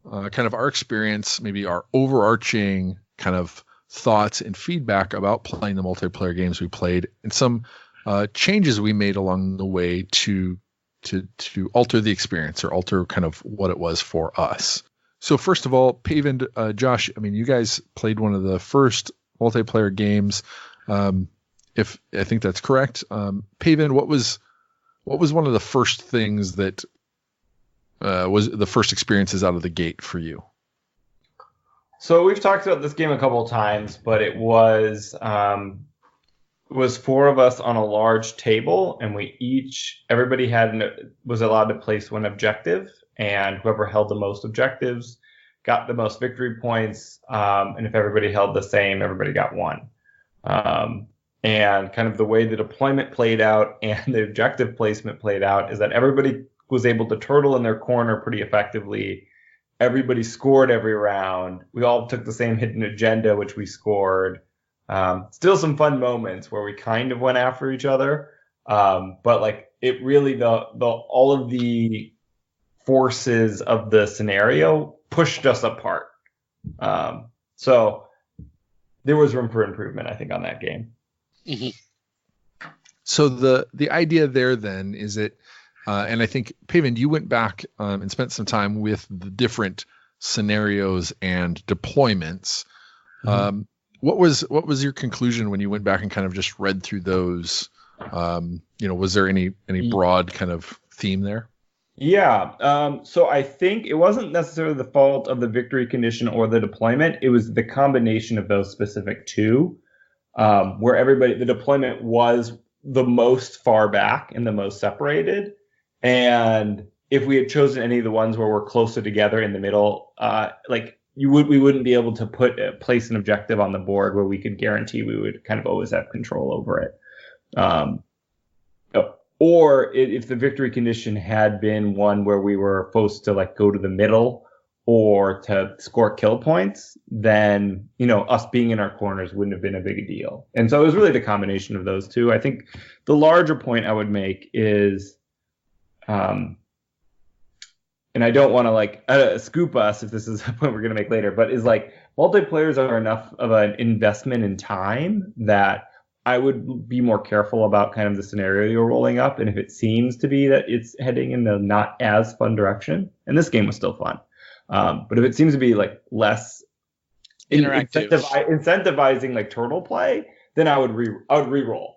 kind of our experience, maybe our overarching kind of thoughts and feedback about playing the multiplayer games we played, and some changes we made along the way to alter the experience or alter kind of what it was for us. So first of all, Paven, Josh, you guys played one of the first multiplayer games. If I think that's correct. Paven, what was one of the first things that was the first experiences out of the gate for you? So we've talked about this game a couple of times, but it was four of us on a large table, and everybody was allowed to place one objective, and whoever held the most objectives got the most victory points. And if everybody held the same, everybody got one. And kind of the way the deployment played out and the objective placement played out is that everybody was able to turtle in their corner pretty effectively. Everybody scored every round. We all took the same hidden agenda, which we scored. Still some fun moments where we kind of went after each other, but like it really the all of the forces of the scenario pushed us apart. So there was room for improvement, I think, on that game. Mm-hmm. So the idea there then is that, and I think, Paven, you went back and spent some time with the different scenarios and deployments. Mm-hmm. What was your conclusion when you went back and kind of just read through those? Was there any broad kind of theme there? Yeah. So I think it wasn't necessarily the fault of the victory condition or the deployment. It was the combination of those specific two, where the deployment was the most far back and the most separated. And if we had chosen any of the ones where we're closer together in the middle, we wouldn't be able to place an objective on the board where we could guarantee we would kind of always have control over it. Or if the victory condition had been one where we were supposed to like go to the middle or to score kill points, then, us being in our corners wouldn't have been a big deal. And so it was really the combination of those two. I think the larger point I would make is, and I don't want to scoop us if this is a point we're going to make later, but is like multiplayers are enough of an investment in time that I would be more careful about kind of the scenario you're rolling up. And if it seems to be that it's heading in the not as fun direction, and this game was still fun, but if it seems to be like less interactive, incentivizing like turtle play, then I would re-roll.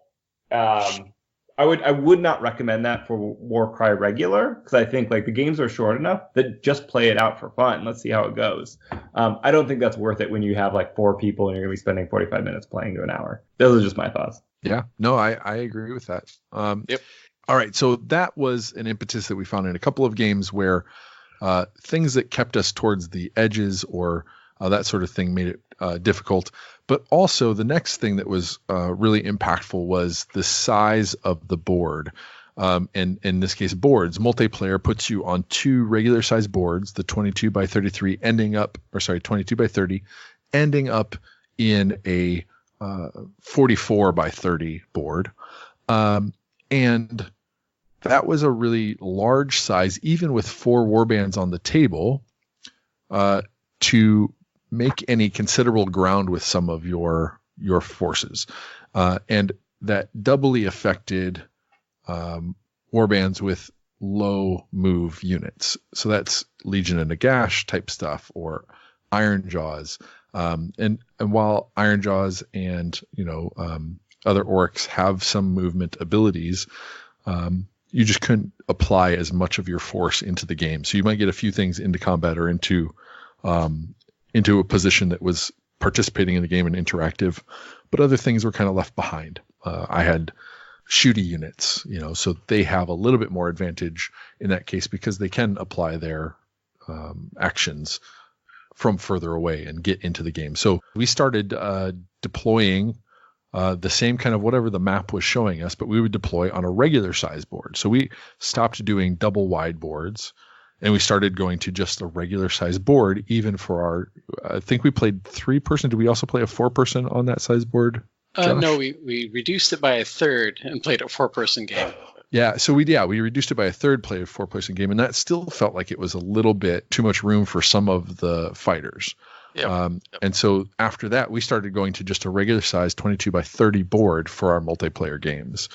I would not recommend that for Warcry regular, because I think like the games are short enough that just play it out for fun. Let's see how it goes. I don't think that's worth it when you have like 4 people and you're going to be spending 45 minutes playing to an hour. Those are just my thoughts. Yeah, no, I agree with that. Yep. All right, so that was an impetus that we found in a couple of games where things that kept us towards the edges or that sort of thing made it difficult. But also the next thing that was really impactful was the size of the board. And in this case, boards. Multiplayer puts you on 2 regular size boards, the 22 by 33 22 by 30, ending up in a 44 by 30 board. And that was a really large size, even with 4 warbands on the table, to make any considerable ground with some of your forces. And that doubly affected warbands with low move units. So that's Legion and Nagash type stuff, or Iron Jaws. And while Iron Jaws and other orcs have some movement abilities, you just couldn't apply as much of your force into the game. So you might get a few things into combat or into a position that was participating in the game and interactive, but other things were kind of left behind. I had shooty units, so they have a little bit more advantage in that case because they can apply their actions from further away and get into the game. So we started deploying the same kind of whatever the map was showing us, but we would deploy on a regular size board. So we stopped doing double wide boards and we started going to just a regular size board, even for our, I think we played 3-person. Did we also play a 4-person on that size board? No, we reduced it by a third and played a 4-person game. Yeah, so we reduced it by a third, played a 4-person game, and that still felt like it was a little bit too much room for some of the fighters. Yep. And so after that, we started going to just a regular size 22 by 30 board for our multiplayer games.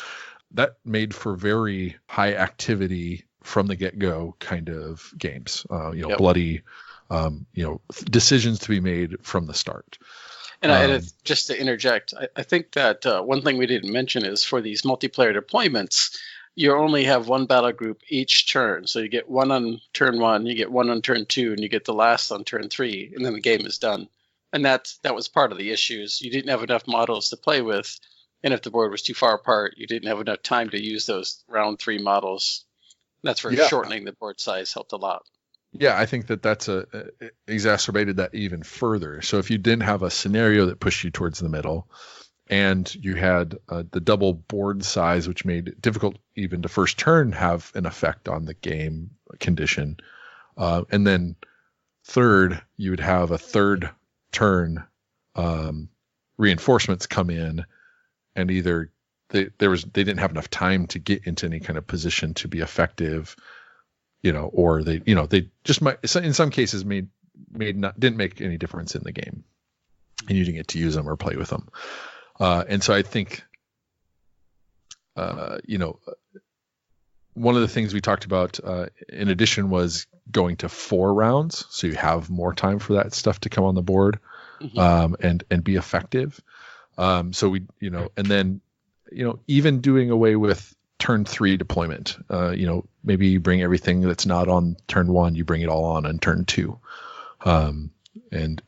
That made for very high activity from the get-go kind of games, Yep. bloody, decisions to be made from the start. And just to interject, I think that one thing we didn't mention is for these multiplayer deployments, you only have one battle group each turn. So you get one on turn 1, you get one on turn 2, and you get the last on turn 3, and then the game is done. And that was part of the issues. You didn't have enough models to play with, and if the board was too far apart, you didn't have enough time to use those round 3 models. That's where shortening the board size helped a lot. Yeah, I think that's exacerbated that even further. So if you didn't have a scenario that pushed you towards the middle, and you had the double board size, which made it difficult even to first turn have an effect on the game condition, and then third, you would have a third turn reinforcements come in, and either they didn't have enough time to get into any kind of position to be effective, or they just might, in some cases didn't make any difference in the game, and you didn't get to use them or play with them. And so I think, one of the things we talked about in addition was going to 4 rounds, so you have more time for that stuff to come on the board, and be effective. So we, and then, even doing away with turn 3 deployment. Maybe you bring everything that's not on turn 1, you bring it all on turn 2, and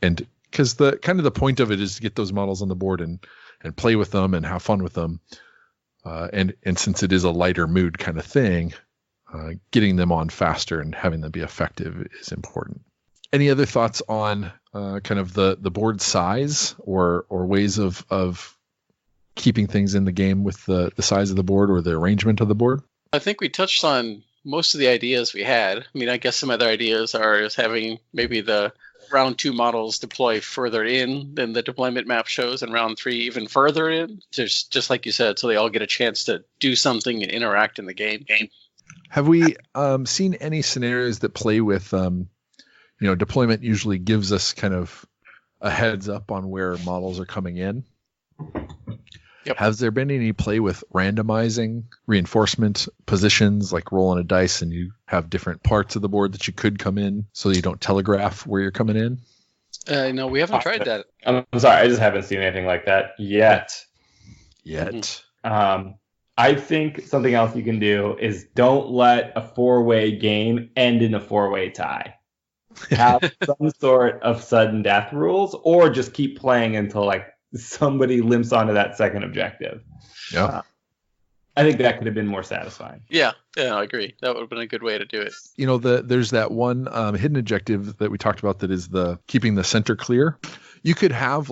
because the point of it is to get those models on the board and play with them and have fun with them. And since it is a lighter mood kind of thing, getting them on faster and having them be effective is important. Any other thoughts on kind of the board size or ways of keeping things in the game with the size of the board or the arrangement of the board? I think we touched on most of the ideas we had. I mean, I guess some other ideas is having maybe the round 2 models deploy further in than the deployment map shows, and round 3 even further in, just like you said, so they all get a chance to do something and interact in the game. Have we seen any scenarios that play with, deployment usually gives us kind of a heads up on where models are coming in? Yep. Has there been any play with randomizing reinforcement positions, like rolling a dice and you have different parts of the board that you could come in so you don't telegraph where you're coming in? No, we haven't tried that. I'm sorry, I just haven't seen anything like that yet. I think something else you can do is don't let a 4-way game end in a 4-way tie. Have some sort of sudden death rules, or just keep playing until somebody limps onto that second objective. Yeah. I think that could have been more satisfying. Yeah, I agree. That would have been a good way to do it. There's that one hidden objective that we talked about that is the keeping the center clear. You could have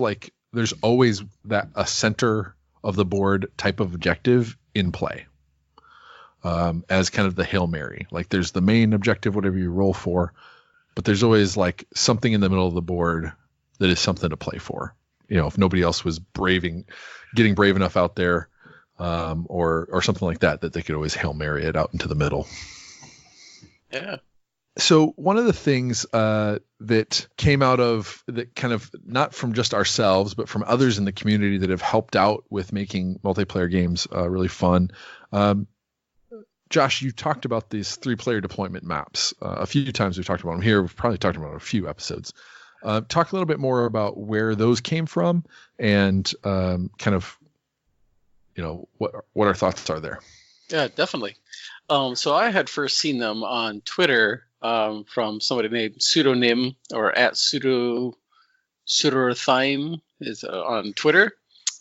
there's always a center of the board type of objective in play as kind of the Hail Mary. There's the main objective, whatever you roll for, but there's always something in the middle of the board that is something to play for. If nobody else was getting brave enough out there, or something like that they could always Hail Mary it out into the middle. Yeah. So one of the things that came out of that, kind of not from just ourselves, but from others in the community that have helped out with making multiplayer games really fun. Josh, you talked about these 3-player deployment maps a few times. We've talked about them here. We've probably talked about them in a few episodes. Talk a little bit more about where those came from and kind of, what our thoughts are there. Yeah, definitely. So I had first seen them on Twitter from somebody named Pseudonym, or at Pseudorthyme is on Twitter.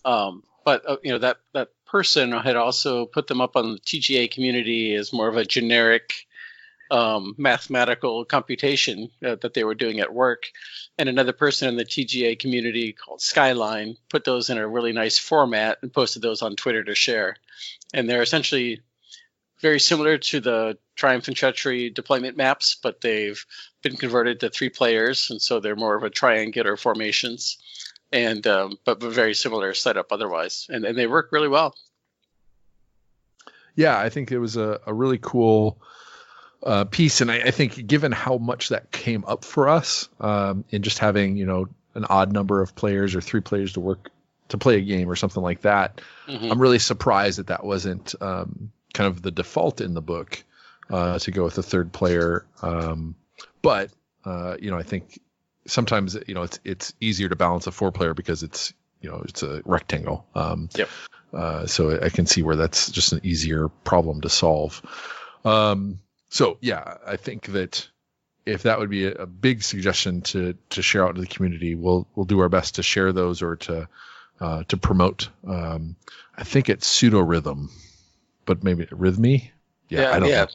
But that person had also put them up on the TGA community as more of a generic mathematical computation that they were doing at work. And another person in the TGA community called Skyline put those in a really nice format and posted those on Twitter to share. And they're essentially very similar to the Triumph and Treachery deployment maps, but they've been converted to 3 players, and so they're more of a triangular formations, and but very similar setup otherwise, and they work really well. Yeah, I think it was a really cool piece, and I think given how much that came up for us in just having an odd number of players or 3 players to play a game or something like that, I'm really surprised that wasn't kind of the default in the book to go with a 3rd player. But I think sometimes it's easier to balance a 4-player because it's a rectangle. Yep. So I can see where that's just an easier problem to solve. So yeah, I think that if that would be a big suggestion to share out to the community, we'll do our best to share those or to promote. I think it's Pseudorhythm, but maybe Rhythmy. Yeah, I don't know.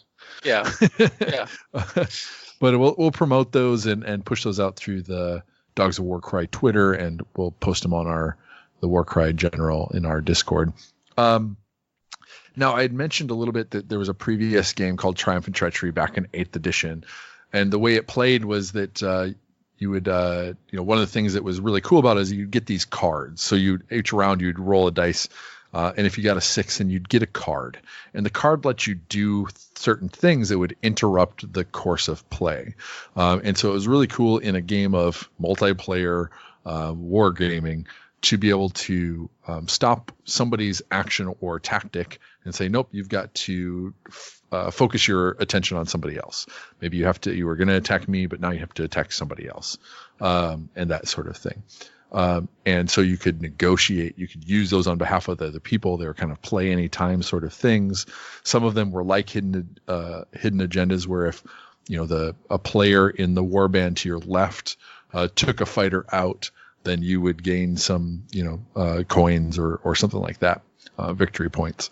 Yeah. Yeah. But we'll promote those and push those out through the Dogs of Warcry Twitter, and we'll post them on the Warcry General in our Discord. Now, I had mentioned a little bit that there was a previous game called Triumph and Treachery back in 8th edition, and the way it played was that you would, one of the things that was really cool about it is you'd get these cards. So each round you'd roll a dice, and if you got a 6, then you'd get a card. And the card lets you do certain things that would interrupt the course of play. And so it was really cool in a game of multiplayer wargaming to be able to stop somebody's action or tactic and say, nope, you've got to focus your attention on somebody else. Maybe you were going to attack me, but now you have to attack somebody else, and that sort of thing. And so you could negotiate, you could use those on behalf of the other people. They were kind of play anytime sort of things. Some of them were like hidden agendas, where if, a player in the warband to your left took a fighter out, then you would gain some, coins or something like that, victory points.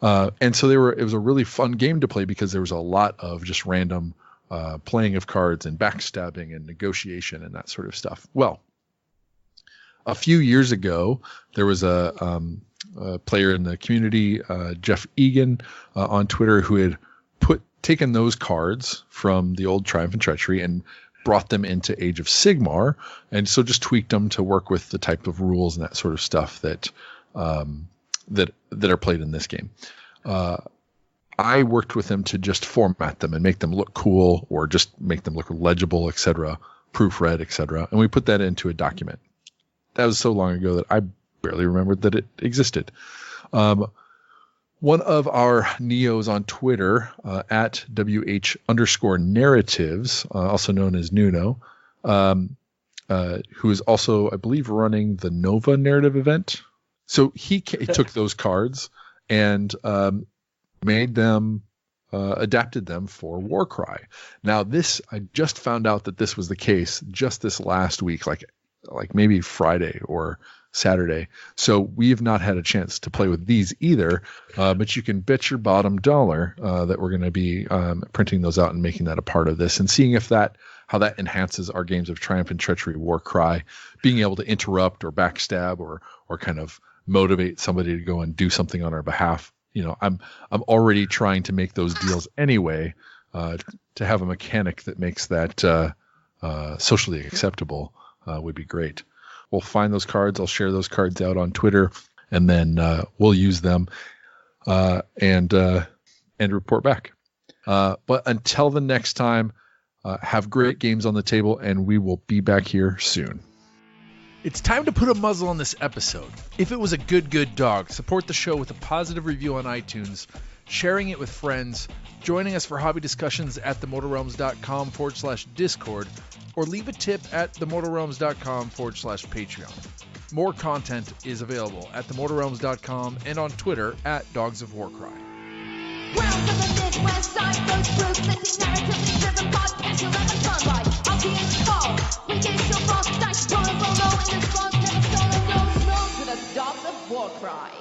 And so it was a really fun game to play because there was a lot of just random playing of cards and backstabbing and negotiation and that sort of stuff. Well, a few years ago, there was a player in the community, Jeff Egan, on Twitter, who had taken those cards from the old Triumph and Treachery and brought them into Age of Sigmar, and so just tweaked them to work with the type of rules and that sort of stuff that are played in this game. I worked with them to just format them and make them look cool, or just make them look legible, etc., proofread, etc., and we put that into a document. That was so long ago that I barely remembered that it existed. One of our Neos on Twitter, at WH_narratives, also known as Nuno, who is also, I believe, running the Nova narrative event. So he took those cards and made them, adapted them for Warcry. Now I just found out that this was the case just this last week, like maybe Friday or Saturday. So we have not had a chance to play with these either, but you can bet your bottom dollar that we're going to be printing those out and making that a part of this, and seeing how that enhances our games of Triumph and Treachery Warcry, being able to interrupt or backstab or kind of motivate somebody to go and do something on our behalf. I'm already trying to make those deals anyway, to have a mechanic that makes that socially acceptable would be great. We'll find those cards. I'll share those cards out on Twitter, and then we'll use them and report back. But until the next time, have great games on the table, and we will be back here soon. It's time to put a muzzle on this episode. If it was a good dog, support the show with a positive review on iTunes, sharing it with friends, joining us for hobby discussions at themortalrealms.com/Discord, or leave a tip at themortalrealms.com/Patreon. More content is available at themortalrealms.com and on Twitter at Dogs of Warcry. Welcome to the Midwest side, those ruthless narratively driven podcasts you'll have a fun ride. I'll be in the fall. We get your frost dice, rolling below in this funk, never stolen, no to the Dogs of Warcry.